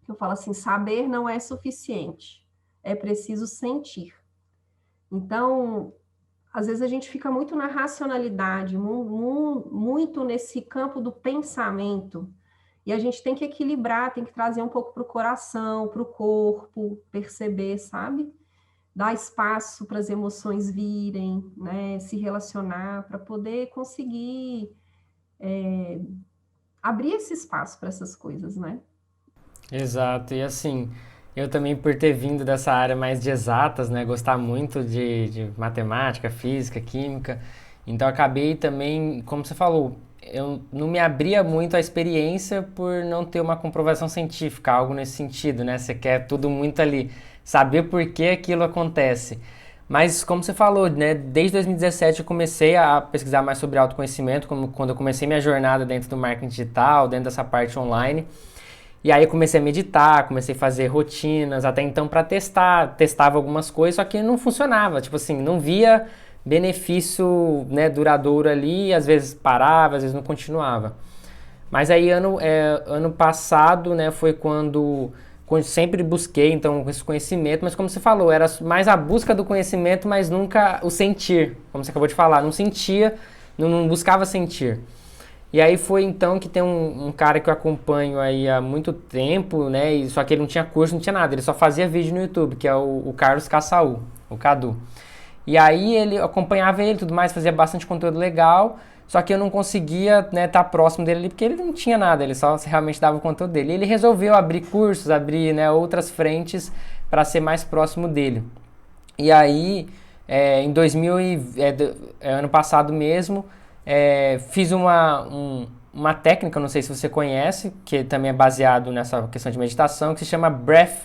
que eu falo assim, saber não é suficiente, é preciso sentir. Então, às vezes a gente fica muito na racionalidade, muito nesse campo do pensamento, e a gente tem que equilibrar, tem que trazer um pouco para o coração, para o corpo, perceber, sabe? Dar espaço para as emoções virem, né? Se relacionar, para poder conseguir abrir esse espaço para essas coisas, né? Exato, e assim, eu também por ter vindo dessa área mais de exatas, né, gostar muito de matemática, física, química, então acabei também, como você falou, eu não me abria muito à experiência por não ter uma comprovação científica, algo nesse sentido, né, você quer tudo muito ali, saber por que aquilo acontece. Mas como você falou, né, desde 2017 eu comecei a pesquisar mais sobre autoconhecimento, quando eu comecei minha jornada dentro do marketing digital, dentro dessa parte online. E aí eu comecei a meditar, comecei a fazer rotinas, até então para testava algumas coisas, só que não funcionava, tipo assim, não via benefício, né, duradouro ali, às vezes parava, às vezes não continuava. Mas aí ano passado, né, foi quando sempre busquei então esse conhecimento, mas como você falou, era mais a busca do conhecimento, mas nunca o sentir, como você acabou de falar, não sentia, não buscava sentir. E aí foi então que tem um cara que eu acompanho aí há muito tempo, né? Só que ele não tinha curso, não tinha nada, ele só fazia vídeo no YouTube, que é o Carlos Cassaú, o Cadu. E aí eu acompanhava ele e tudo mais, fazia bastante conteúdo legal, só que eu não conseguia, né, estar próximo dele ali, porque ele não tinha nada, ele só realmente dava o conteúdo dele. E ele resolveu abrir cursos, abrir, né, outras frentes para ser mais próximo dele. E aí, em ano passado mesmo, fiz uma técnica, não sei se você conhece, que também é baseado nessa questão de meditação, que se chama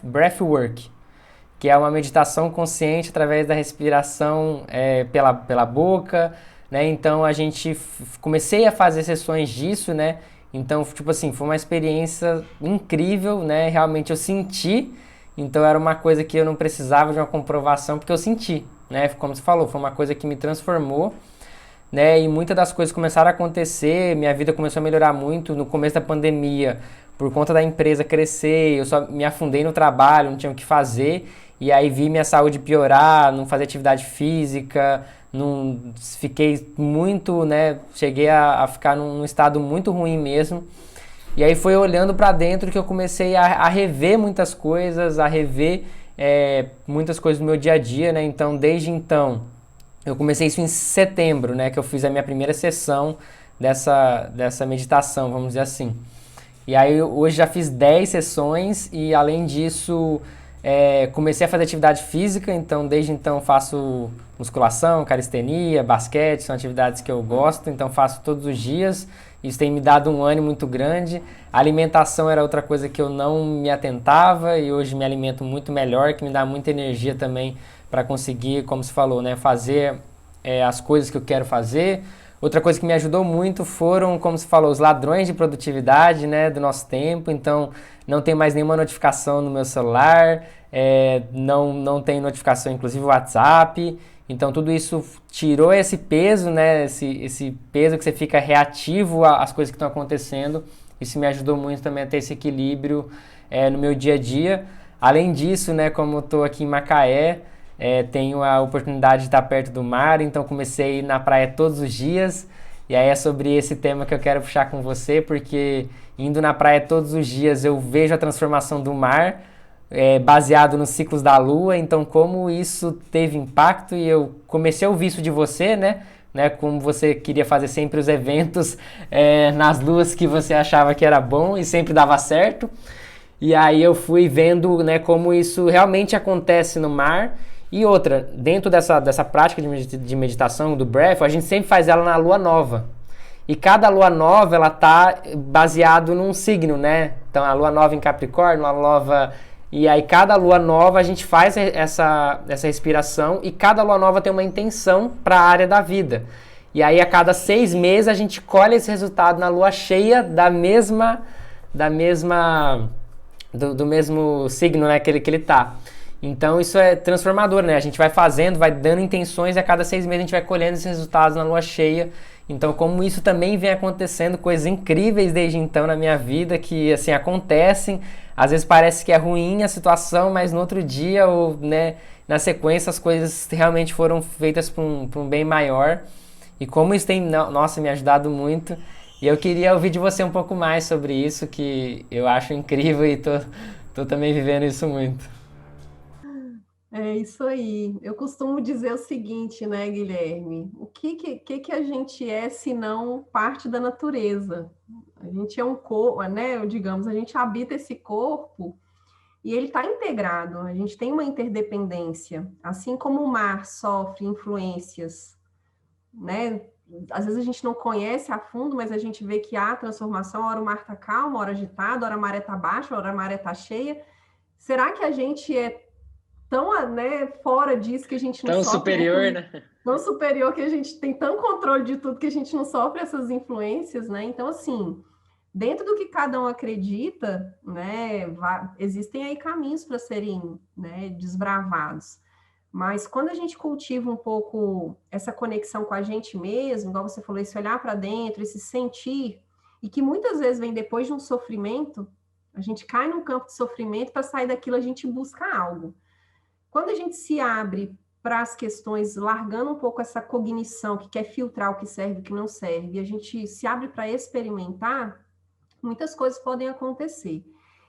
Breathwork, que é uma meditação consciente através da respiração pela boca, né? Então comecei a fazer sessões disso, né? Então, tipo assim, foi uma experiência incrível, né? Realmente eu senti, então era uma coisa que eu não precisava de uma comprovação, porque eu senti, né? Como você falou, foi uma coisa que me transformou, né? E muitas das coisas começaram a acontecer, minha vida começou a melhorar muito no começo da pandemia, por conta da empresa crescer, eu só me afundei no trabalho, não tinha o que fazer, e aí vi minha saúde piorar, não fazer atividade física, não fiquei muito, né? Cheguei a ficar num estado muito ruim mesmo. E aí foi olhando para dentro que eu comecei a rever muitas coisas, a rever muitas coisas do meu dia a dia, né? Então, desde então, eu comecei isso em setembro, né? Que eu fiz a minha primeira sessão dessa meditação, vamos dizer assim. E aí hoje já fiz 10 sessões e além disso comecei a fazer atividade física, então desde então faço musculação, calistenia, basquete, são atividades que eu gosto, então faço todos os dias. Isso tem me dado um ânimo muito grande. A alimentação era outra coisa que eu não me atentava e hoje me alimento muito melhor, que me dá muita energia também para conseguir, como se falou, né, fazer as coisas que eu quero fazer. Outra coisa que me ajudou muito foram, como se falou, os ladrões de produtividade, né, do nosso tempo. Então, não tem mais nenhuma notificação no meu celular, não tem notificação, inclusive o WhatsApp. Então, tudo isso tirou esse peso, né, esse peso que você fica reativo às coisas que estão acontecendo. Isso me ajudou muito também a ter esse equilíbrio no meu dia a dia. Além disso, né, como eu estou aqui em Macaé, tenho a oportunidade de estar perto do mar, então comecei a ir na praia todos os dias. E aí é sobre esse tema que eu quero puxar com você, porque indo na praia todos os dias eu vejo a transformação do mar, baseado nos ciclos da lua, então como isso teve impacto e eu comecei a ouvir isso de você, né? Como você queria fazer sempre os eventos nas luas que você achava que era bom e sempre dava certo. E aí eu fui vendo, né, como isso realmente acontece no mar. E outra, dentro dessa prática de meditação, do breath, a gente sempre faz ela na lua nova. E cada lua nova, ela tá baseado num signo, né? Então, a lua nova em Capricórnio, a nova... E aí, cada lua nova, a gente faz essa respiração e cada lua nova tem uma intenção para a área da vida. E aí, a cada 6 meses, a gente colhe esse resultado na lua cheia do mesmo signo, né, que ele tá. Então isso é transformador, né? A gente vai fazendo, vai dando intenções e a cada 6 meses a gente vai colhendo esses resultados na lua cheia. Então, como isso também vem acontecendo, coisas incríveis desde então na minha vida que, assim, acontecem. Às vezes parece que é ruim a situação, mas no outro dia ou, né, na sequência as coisas realmente foram feitas para um bem maior. E como isso tem, nossa, me ajudado muito. E eu queria ouvir de você um pouco mais sobre isso, que eu acho incrível e tô também vivendo isso muito. É isso aí. Eu costumo dizer o seguinte, né, Guilherme? O que a gente é se não parte da natureza? A gente é um corpo, né? Digamos, a gente habita esse corpo e ele está integrado. A gente tem uma interdependência, assim como o mar sofre influências, né? Às vezes a gente não conhece a fundo, mas a gente vê que há transformação. Hora o mar está calmo, hora agitado, hora a maré está baixa, hora a maré está cheia. Será que a gente é tão, né, fora disso que a gente não Tão sofre superior, né? tão superior que a gente tem tão controle de tudo que a gente não sofre essas influências, né? Então, assim, dentro do que cada um acredita, né, existem aí caminhos para serem, né, desbravados. Mas quando a gente cultiva um pouco essa conexão com a gente mesmo, igual você falou, esse olhar para dentro, esse sentir, e que muitas vezes vem depois de um sofrimento. A gente cai num campo de sofrimento, para sair daquilo a gente busca algo. Quando a gente se abre para as questões, largando um pouco essa cognição que quer filtrar o que serve e o que não serve, e a gente se abre para experimentar, muitas coisas podem acontecer.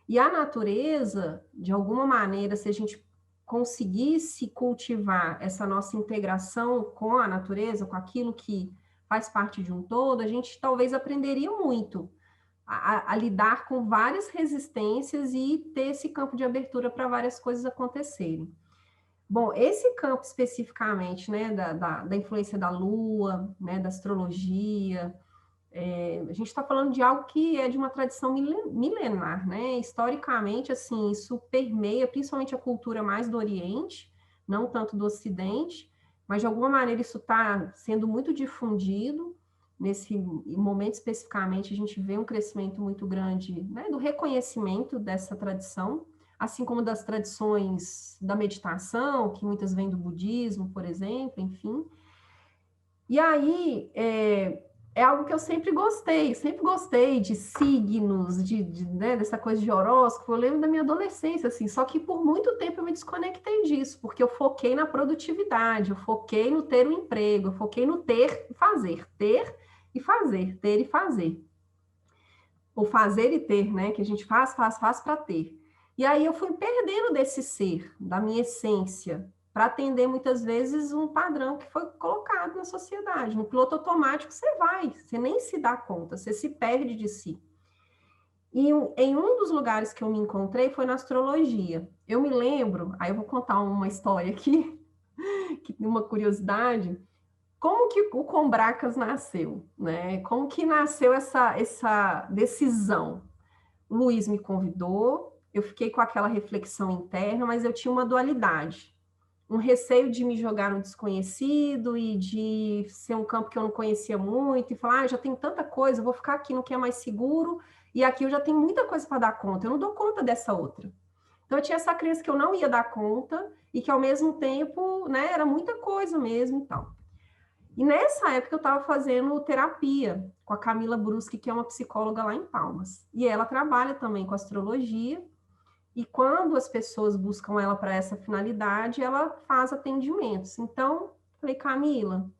E a natureza, de alguma maneira, se a gente conseguisse cultivar essa nossa integração com a natureza, com aquilo que faz parte de um todo, a gente talvez aprenderia muito a lidar com várias resistências e ter esse campo de abertura para várias coisas acontecerem. Bom, esse campo especificamente, né, da influência da Lua, né, da astrologia, a gente está falando de algo que é de uma tradição milenar, né? Historicamente, assim, isso permeia principalmente a cultura mais do Oriente, não tanto do Ocidente, mas de alguma maneira isso está sendo muito difundido. Nesse momento especificamente, a gente vê um crescimento muito grande, né, do reconhecimento dessa tradição, assim como das tradições da meditação, que muitas vêm do budismo, por exemplo, enfim. E aí, é algo que eu sempre gostei de signos, né, dessa coisa de horóscopo. Eu lembro da minha adolescência, assim, só que por muito tempo eu me desconectei disso, porque eu foquei na produtividade, eu foquei no ter um emprego, eu foquei no ter e fazer, ter e fazer, ter e fazer. Ou fazer e ter, né, que a gente faz para ter. E aí eu fui perdendo desse ser, da minha essência, para atender muitas vezes um padrão que foi colocado na sociedade. No piloto automático você nem se dá conta, você se perde de si. E em um dos lugares que eu me encontrei foi na astrologia. Eu me lembro, aí eu vou contar uma história aqui, uma curiosidade, como que o Combracas nasceu, né? Como que nasceu essa decisão? O Luiz me convidou, eu fiquei com aquela reflexão interna, mas eu tinha uma dualidade. Um receio de me jogar no desconhecido e de ser um campo que eu não conhecia muito e falar, já tem tanta coisa, eu vou ficar aqui no que é mais seguro e aqui eu já tenho muita coisa para dar conta, eu não dou conta dessa outra. Então eu tinha essa crença que eu não ia dar conta e que ao mesmo tempo, né, era muita coisa mesmo e tal. E nessa época eu estava fazendo terapia com a Camila Bruschi, que é uma psicóloga lá em Palmas. E ela trabalha também com astrologia. E quando as pessoas buscam ela para essa finalidade, ela faz atendimentos. Então, falei, Camila,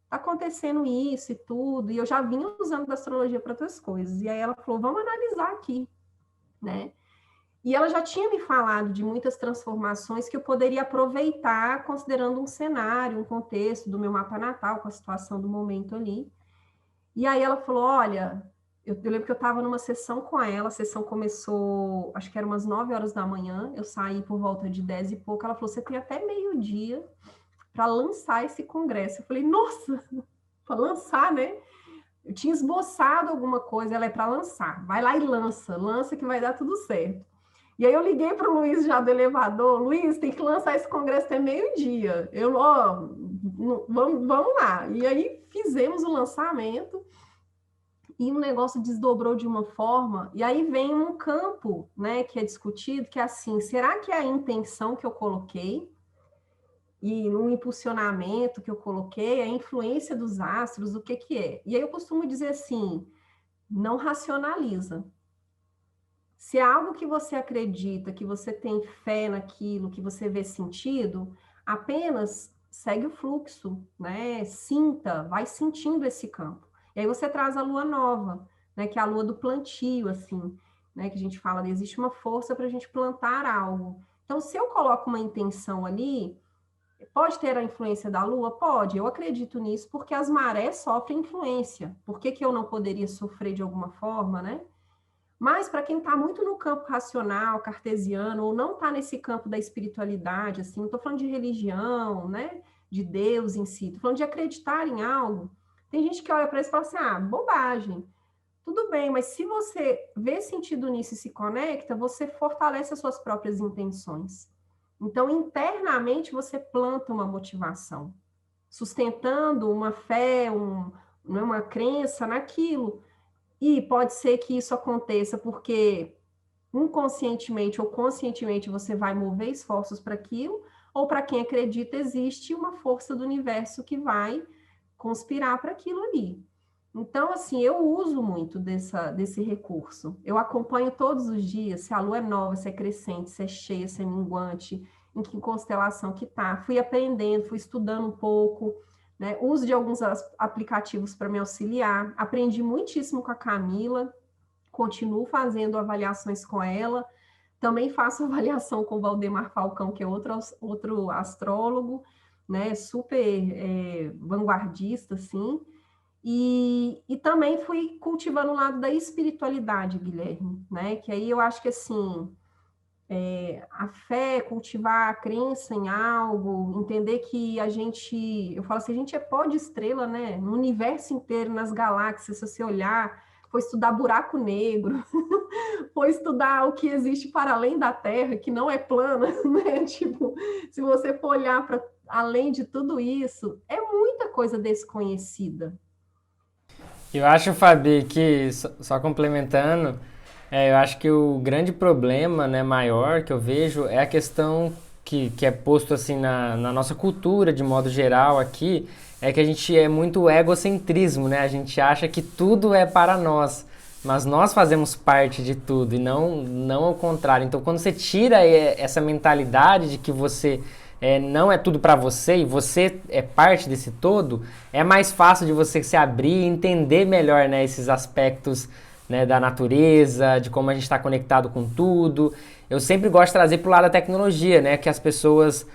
tá acontecendo isso e tudo, e eu já vinha usando a astrologia para outras coisas. E aí ela falou, vamos analisar aqui, né? E ela já tinha me falado de muitas transformações que eu poderia aproveitar, considerando um cenário, um contexto do meu mapa natal, com a situação do momento ali. E aí ela falou, olha, eu lembro que eu estava numa sessão com ela, a sessão começou, acho que era umas 9 horas da manhã, eu saí por volta de 10 e pouco, ela falou, você tem até meio-dia para lançar esse congresso. Eu falei, nossa, para lançar, né? Eu tinha esboçado alguma coisa, ela é para lançar, vai lá e lança que vai dar tudo certo. E aí eu liguei para o Luiz já do elevador, Luiz, tem que lançar esse congresso até meio-dia. Eu, ó, vamos lá. E aí fizemos o lançamento e o negócio desdobrou de uma forma, e aí vem um campo, né, que é discutido, que é assim, será que é a intenção que eu coloquei e no impulsionamento que eu coloquei, a influência dos astros, o que que é? E aí eu costumo dizer assim, não racionaliza. Se é algo que você acredita, que você tem fé naquilo, que você vê sentido, apenas segue o fluxo, né? Sinta, vai sentindo esse campo. E aí você traz a lua nova, né? Que é a lua do plantio, assim, né? Que a gente fala, existe uma força para a gente plantar algo. Então, se eu coloco uma intenção ali, pode ter a influência da lua? Pode, eu acredito nisso, porque as marés sofrem influência. Por que que eu não poderia sofrer de alguma forma, né? Mas para quem está muito no campo racional, cartesiano, ou não está nesse campo da espiritualidade, assim, não estou falando de religião, né, de Deus em si, estou falando de acreditar em algo. Tem gente que olha para isso e fala assim, ah, bobagem. Tudo bem, mas se você vê sentido nisso e se conecta, você fortalece as suas próprias intenções. Então, internamente, você planta uma motivação, sustentando uma fé, uma crença naquilo. E pode ser que isso aconteça porque inconscientemente ou conscientemente você vai mover esforços para aquilo, ou para quem acredita, existe uma força do universo que vai conspirar para aquilo ali. Então, assim, eu uso muito desse recurso. Eu acompanho todos os dias se a lua é nova, se é crescente, se é cheia, se é minguante, em que constelação que tá. Fui aprendendo, fui estudando um pouco, né? Uso de alguns aplicativos para me auxiliar. Aprendi muitíssimo com a Camila, continuo fazendo avaliações com ela. Também faço avaliação com o Valdemar Falcão, que é outro astrólogo, né? Super vanguardista, assim. E também fui cultivando o lado da espiritualidade, Guilherme, né? Que aí eu acho que assim, a fé, cultivar a crença em algo, entender que eu falo assim, a gente é pó de estrela, né? No universo inteiro, nas galáxias, se você olhar, foi estudar buraco negro, foi estudar o que existe para além da Terra, que não é plana, né? Tipo, se você for olhar para além de tudo isso, é muita coisa desconhecida. Eu acho, Fabi, que, só complementando, eu acho que o grande problema, né, maior que eu vejo é a questão que é posto assim na nossa cultura, de modo geral aqui, é que a gente é muito egocentrismo, né? A gente acha que tudo é para nós, mas nós fazemos parte de tudo e não ao contrário. Então, quando você tira essa mentalidade de que você não é tudo para você e você é parte desse todo, é mais fácil de você se abrir e entender melhor, né, esses aspectos, né, da natureza, de como a gente está conectado com tudo. Eu sempre gosto de trazer para o lado da tecnologia, né, que as pessoas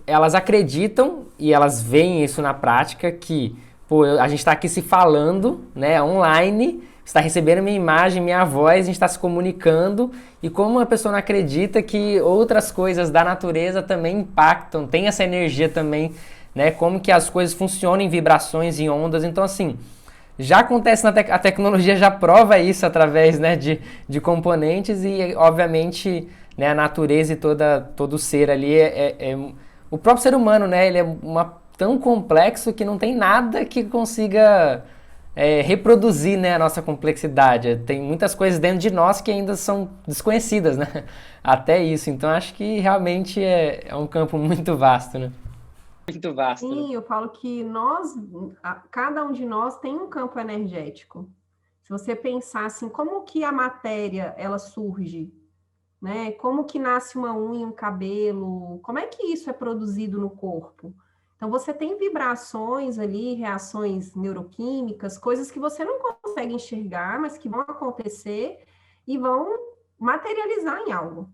elas acreditam e elas veem isso na prática que pô, a gente está aqui se falando, né, online, está recebendo minha imagem, minha voz, a gente está se comunicando, e como a pessoa não acredita que outras coisas da natureza também impactam, tem essa energia também, né, como que as coisas funcionam em vibrações, em ondas, então assim, já acontece a tecnologia já prova isso através, né, de componentes e obviamente, né, a natureza e todo ser ali o próprio ser humano, né, ele é tão complexo que não tem nada que consiga reproduzir, né, a nossa complexidade. Tem muitas coisas dentro de nós que ainda são desconhecidas, né? Até isso. Então acho que realmente é um campo muito vasto, né? Muito vasto, né? Sim, eu falo que cada um de nós tem um campo energético. Se você pensar assim, como que a matéria ela surge, né? Como que nasce uma unha, um cabelo? Como é que isso é produzido no corpo? Então você tem vibrações ali, reações neuroquímicas, coisas que você não consegue enxergar, mas que vão acontecer e vão materializar em algo.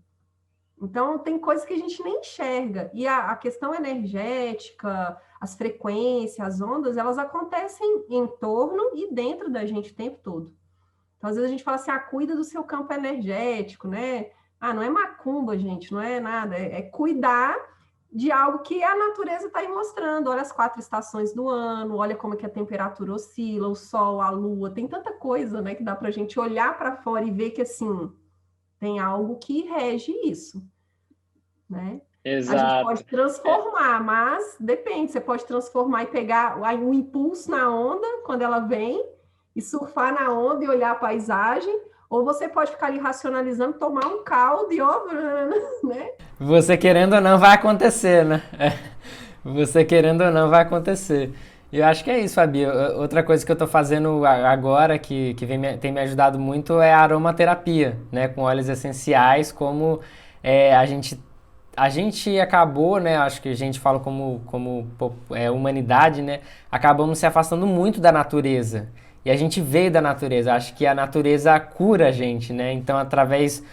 Então, tem coisas que a gente nem enxerga. E a questão energética, as frequências, as ondas, elas acontecem em torno e dentro da gente o tempo todo. Então, às vezes a gente fala assim, cuida do seu campo energético, né? Não é macumba, gente, não é nada. É cuidar de algo que a natureza está aí mostrando. Olha as 4 estações do ano, olha como é que a temperatura oscila, o sol, a lua. Tem tanta coisa, né, que dá para a gente olhar para fora e ver que, assim, tem algo que rege isso, né? A gente pode Exato. transformar, mas depende. Você pode transformar e pegar o impulso na onda, quando ela vem, e surfar na onda e olhar a paisagem, ou você pode ficar ali racionalizando, tomar um caldo e ó, né? Você querendo ou não vai acontecer, né? Você querendo ou não vai acontecer. E eu acho que é isso, Fabi. Outra coisa que eu tô fazendo agora, que tem me ajudado muito, é a aromaterapia, né? Com óleos essenciais, como a gente acabou, né? Acho que a gente fala como humanidade, né? Acabamos se afastando muito da natureza. E a gente veio da natureza. Acho que a natureza cura a gente, né? Então, através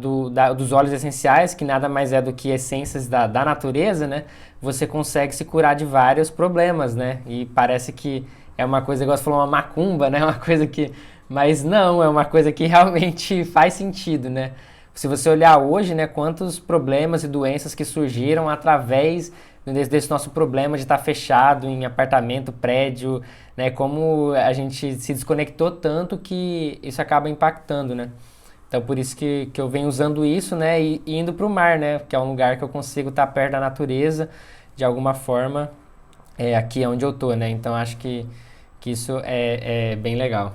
dos óleos essenciais, que nada mais é do que essências da natureza, né? Você consegue se curar de vários problemas, né? E parece que é uma coisa, igual você falou, uma macumba, né? Uma coisa que... Mas não, é uma coisa que realmente faz sentido, né? Se você olhar hoje, né, quantos problemas e doenças que surgiram através desse nosso problema de estar fechado em apartamento, prédio, né, como a gente se desconectou tanto que isso acaba impactando, né? Então por isso que eu venho usando isso, né, e indo para o mar, né, que é um lugar que eu consigo estar perto da natureza de alguma forma, aqui é onde eu tô, né? Então acho que isso é bem legal.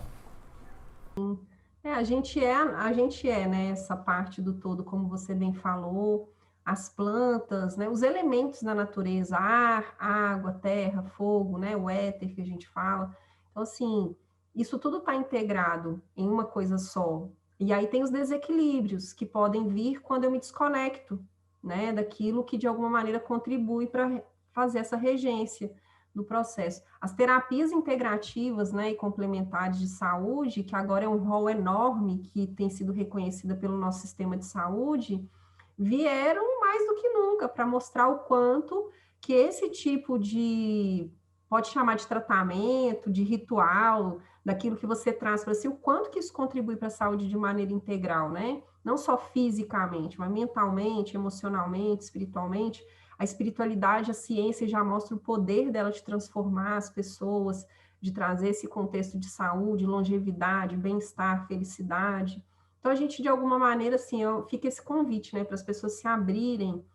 A gente é, né, essa parte do todo, como você bem falou, as plantas, né, os elementos da natureza, ar, água, terra, fogo, né, o éter que a gente fala. Então, assim, isso tudo está integrado em uma coisa só. E aí tem os desequilíbrios que podem vir quando eu me desconecto, né, daquilo que de alguma maneira contribui para fazer essa regência do processo. As terapias integrativas, né, e complementares de saúde, que agora é um rol enorme que tem sido reconhecida pelo nosso sistema de saúde, vieram mais do que nunca para mostrar o quanto que esse tipo de, pode chamar de tratamento, de ritual, daquilo que você traz para si, o quanto que isso contribui para a saúde de maneira integral, né? Não só fisicamente, mas mentalmente, emocionalmente, espiritualmente. A espiritualidade, a ciência já mostra o poder dela de transformar as pessoas, de trazer esse contexto de saúde, longevidade, bem-estar, felicidade. Então, a gente, de alguma maneira, assim, fica esse convite, né, para as pessoas se abrirem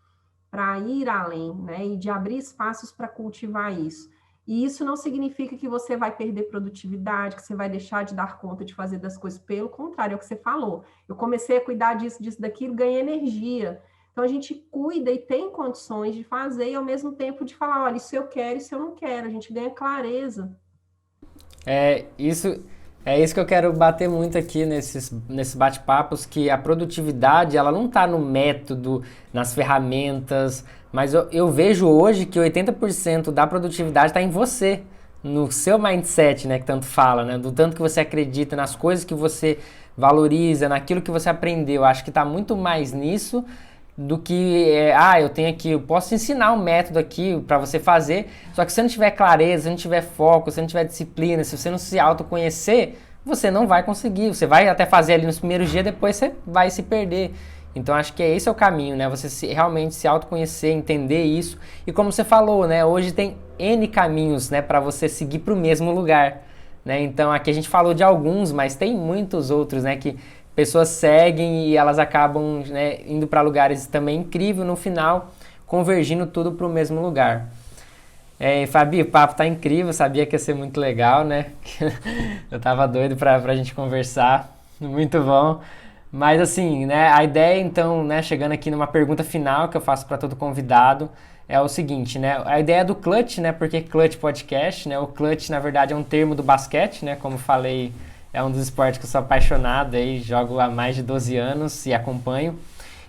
para ir além, né, e de abrir espaços para cultivar isso. E isso não significa que você vai perder produtividade, que você vai deixar de dar conta de fazer das coisas. Pelo contrário, é o que você falou. Eu comecei a cuidar disso, disso, daquilo, ganhei energia. Então, a gente cuida e tem condições de fazer e, ao mesmo tempo, de falar, olha, isso eu quero, isso eu não quero. A gente ganha clareza. É isso, é isso que eu quero bater muito aqui nesses bate-papos, que a produtividade, ela não está no método, nas ferramentas, mas eu vejo hoje que 80% da produtividade está em você, no seu mindset, né, que tanto fala, né, do tanto que você acredita, nas coisas que você valoriza, naquilo que você aprendeu. Acho que está muito mais nisso do que, eu tenho aqui, eu posso ensinar um método aqui para você fazer, só que se você não tiver clareza, se não tiver foco, se não tiver disciplina, se você não se autoconhecer, você não vai conseguir. Você vai até fazer ali nos primeiros dias, depois você vai se perder. Então acho que esse é o caminho, né? Você realmente se autoconhecer, entender isso. E como você falou, né? Hoje tem N caminhos, né, para você seguir para o mesmo lugar, né? Então aqui a gente falou de alguns, mas tem muitos outros, né, que pessoas seguem e elas acabam, né, indo para lugares também incríveis, no final convergindo tudo para o mesmo lugar. Fabi, o papo tá incrível, sabia que ia ser muito legal, né? Eu tava doido pra gente conversar, muito bom. Mas assim, né, a ideia então, né, chegando aqui numa pergunta final que eu faço para todo convidado, é o seguinte, né, a ideia do Clutch, né, porque Clutch Podcast, né, o Clutch na verdade é um termo do basquete, né, como falei, é um dos esportes que eu sou apaixonado, aí, jogo há mais de 12 anos e acompanho.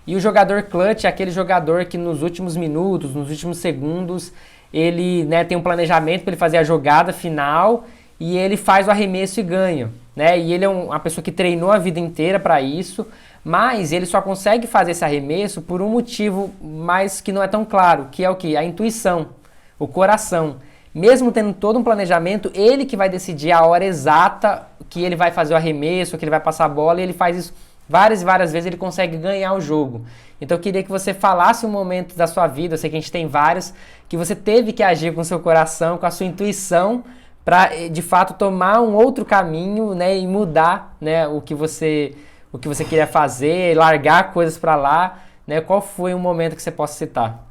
E o jogador clutch é aquele jogador que nos últimos minutos, nos últimos segundos, ele, né, tem um planejamento para ele fazer a jogada final e ele faz o arremesso e ganha, né? E ele é uma pessoa que treinou a vida inteira para isso, mas ele só consegue fazer esse arremesso por um motivo mais que não é tão claro, que é o que? A intuição, o coração. Mesmo tendo todo um planejamento, ele que vai decidir a hora exata que ele vai fazer o arremesso, que ele vai passar a bola, e ele faz isso várias e várias vezes, ele consegue ganhar o jogo. Então eu queria que você falasse um momento da sua vida, eu sei que a gente tem vários, que você teve que agir com o seu coração, com a sua intuição, para de fato tomar um outro caminho, né, e mudar, né, o que você queria fazer, largar coisas para lá, né? Qual foi um momento que você possa citar?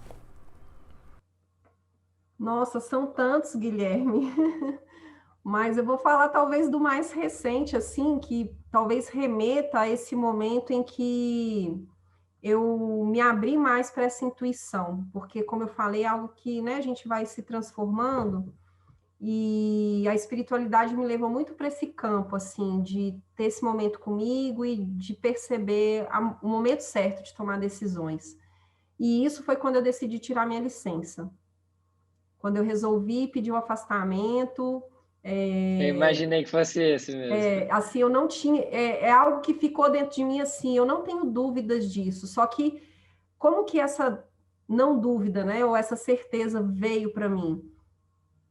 Nossa, são tantos, Guilherme. Mas eu vou falar talvez do mais recente, assim, que talvez remeta a esse momento em que eu me abri mais para essa intuição, porque, como eu falei, é algo que, né, a gente vai se transformando e a espiritualidade me levou muito para esse campo, assim, de ter esse momento comigo e de perceber o momento certo de tomar decisões. E isso foi quando eu decidi tirar minha licença, quando eu resolvi pedir o afastamento. Eu é, imaginei que fosse esse mesmo. assim, eu não tinha, é algo que ficou dentro de mim, assim, eu não tenho dúvidas disso, só que como que essa não dúvida, né, ou essa certeza veio para mim?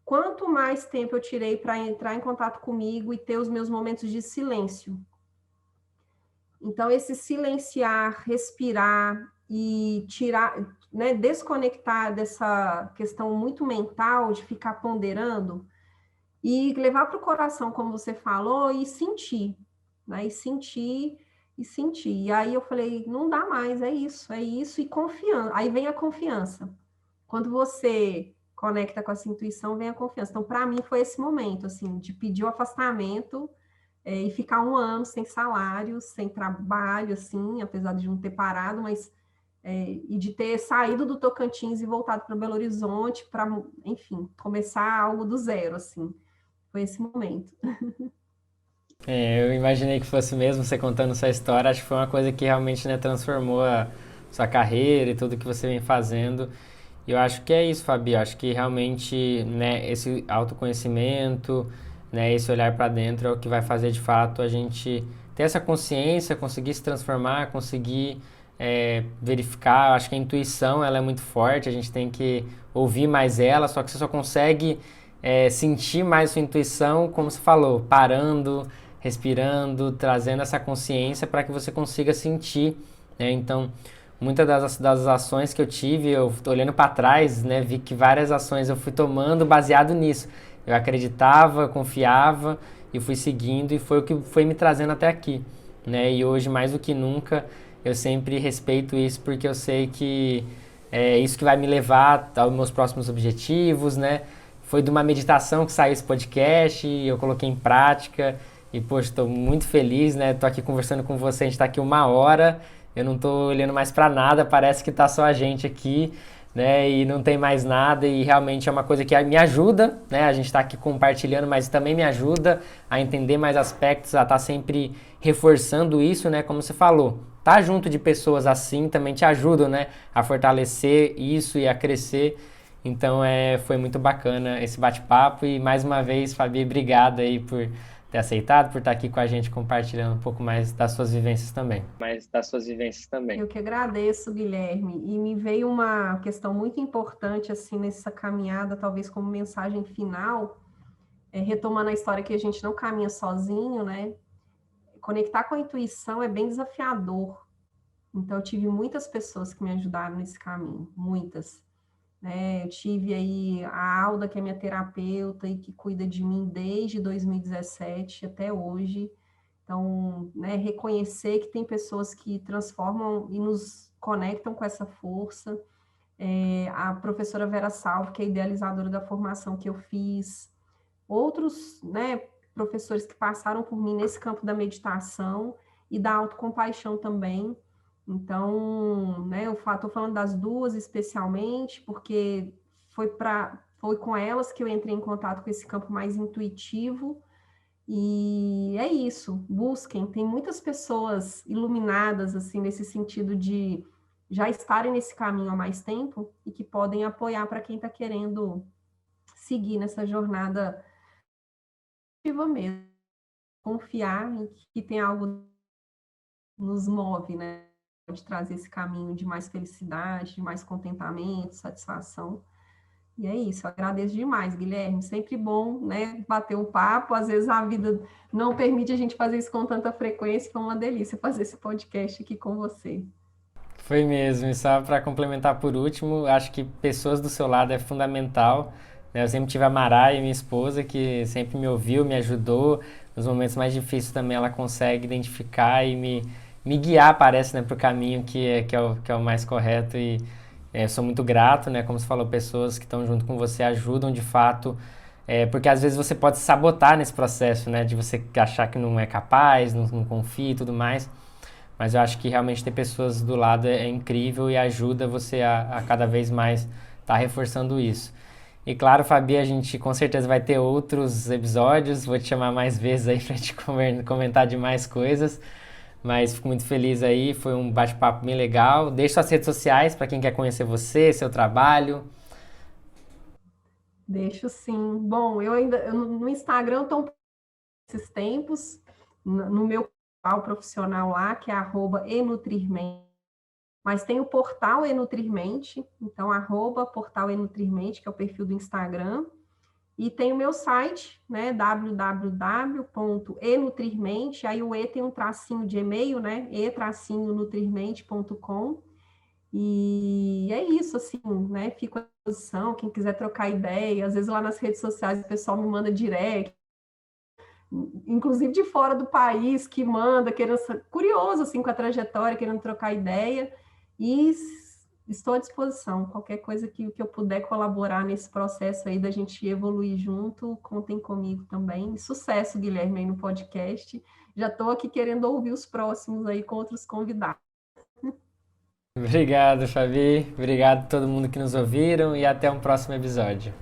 Quanto mais tempo eu tirei para entrar em contato comigo e ter os meus momentos de silêncio. Então, esse silenciar, respirar e tirar, né, desconectar dessa questão muito mental de ficar ponderando e levar para o coração, como você falou, e sentir, né? E sentir, e sentir. E aí eu falei, não dá mais, é isso, e confiança. Aí vem a confiança. Quando você conecta com essa intuição, vem a confiança. Então, para mim, foi esse momento, assim, de pedir o afastamento e ficar um ano sem salário, sem trabalho, assim, apesar de não ter parado, mas e de ter saído do Tocantins e voltado para Belo Horizonte para, enfim, começar algo do zero, assim. foi esse momento. Eu imaginei que fosse mesmo você contando sua história. Acho que foi uma coisa que realmente, né, transformou a sua carreira e tudo que você vem fazendo. E eu acho que é isso, Fabi. Eu acho que realmente, né, esse autoconhecimento, né, esse olhar para dentro é o que vai fazer de fato a gente ter essa consciência, conseguir se transformar, conseguir verificar. Eu acho que a intuição ela é muito forte. A gente tem que ouvir mais ela. Só que você só consegue sentir mais sua intuição, como você falou, parando, respirando, trazendo essa consciência para que você consiga sentir, né? Então, muitas das ações que eu tive, eu olhando para trás, né, vi que várias ações eu fui tomando baseado nisso. Eu acreditava, confiava e fui seguindo e foi o que foi me trazendo até aqui, né? E hoje mais do que nunca eu sempre respeito isso porque eu sei que é isso que vai me levar aos meus próximos objetivos, né? Foi de uma meditação que saiu esse podcast e eu coloquei em prática e, poxa, estou muito feliz, né? Estou aqui conversando com você, a gente está aqui 1 hora, eu não estou olhando mais para nada, parece que está só a gente aqui, né? E não tem mais nada e realmente é uma coisa que me ajuda, né? A gente está aqui compartilhando, mas também me ajuda a entender mais aspectos, a estar sempre reforçando isso, né? Como você falou, tá junto de pessoas assim também te ajudam, né? A fortalecer isso e a crescer. Então foi muito bacana esse bate-papo e mais uma vez, Fabi, obrigado aí por ter aceitado, por estar aqui com a gente compartilhando um pouco mais das suas vivências também. Eu que agradeço, Guilherme. E me veio uma questão muito importante assim nessa caminhada, talvez como mensagem final, retomando a história que a gente não caminha sozinho, né? Conectar com a intuição é bem desafiador. Então, eu tive muitas pessoas que me ajudaram nesse caminho, muitas. Eu tive aí a Alda, que é minha terapeuta e que cuida de mim desde 2017 até hoje. Então, né, reconhecer que tem pessoas que transformam e nos conectam com essa força. A professora Vera Salvo, que é idealizadora da formação que eu fiz. Outros, né, professores que passaram por mim nesse campo da meditação e da autocompaixão também. Então, né, eu estou falando das duas especialmente, porque foi com elas que eu entrei em contato com esse campo mais intuitivo. E é isso, busquem. Tem muitas pessoas iluminadas, assim, nesse sentido de já estarem nesse caminho há mais tempo e que podem apoiar para quem está querendo seguir nessa jornada ativa mesmo. Confiar em que tem algo nos move, né? De trazer esse caminho de mais felicidade, de mais contentamento, satisfação. E é isso, eu agradeço demais, Guilherme. Sempre bom, né, bater um papo. Às vezes a vida não permite a gente fazer isso com tanta frequência. Foi uma delícia fazer esse podcast aqui com você. Foi mesmo, e só para complementar por último, acho que pessoas do seu lado é fundamental, né? Eu sempre tive a Maraia, minha esposa, que sempre me ouviu, me ajudou. Nos momentos mais difíceis também ela consegue identificar e me guiar, parece, né, para o caminho que é o mais correto. E sou muito grato, né? Como você falou, pessoas que estão junto com você ajudam de fato, porque às vezes você pode se sabotar nesse processo, né? De você achar que não é capaz, não confia e tudo mais. Mas eu acho que realmente ter pessoas do lado é incrível e ajuda você a cada vez mais estar reforçando isso. E claro, Fabi, a gente com certeza vai ter outros episódios, vou te chamar mais vezes aí pra gente comentar de mais coisas, mas fico muito feliz aí, foi um bate-papo bem legal. Deixe suas redes sociais para quem quer conhecer você, seu trabalho. Deixo sim. Bom, no Instagram estou esses tempos, no meu canal profissional lá, que é @enutrirmente. Mas tem o portal Enutrirmente, então @portal Enutrirmente, que é o perfil do Instagram. E tem o meu site, né, www.enutrirmente, aí o E tem um tracinho de e-mail, né, e-nutrirmente.com. E é isso, assim, né, fico à disposição, quem quiser trocar ideia, às vezes lá nas redes sociais o pessoal me manda direct, inclusive de fora do país, que manda, querendo, curioso, assim, com a trajetória, querendo trocar ideia, e estou à disposição. Qualquer coisa que eu puder colaborar nesse processo aí da gente evoluir junto, contem comigo também. Sucesso, Guilherme, aí no podcast. Já estou aqui querendo ouvir os próximos aí com outros convidados. Obrigado, Fabi. Obrigado a todo mundo que nos ouviram e até um próximo episódio.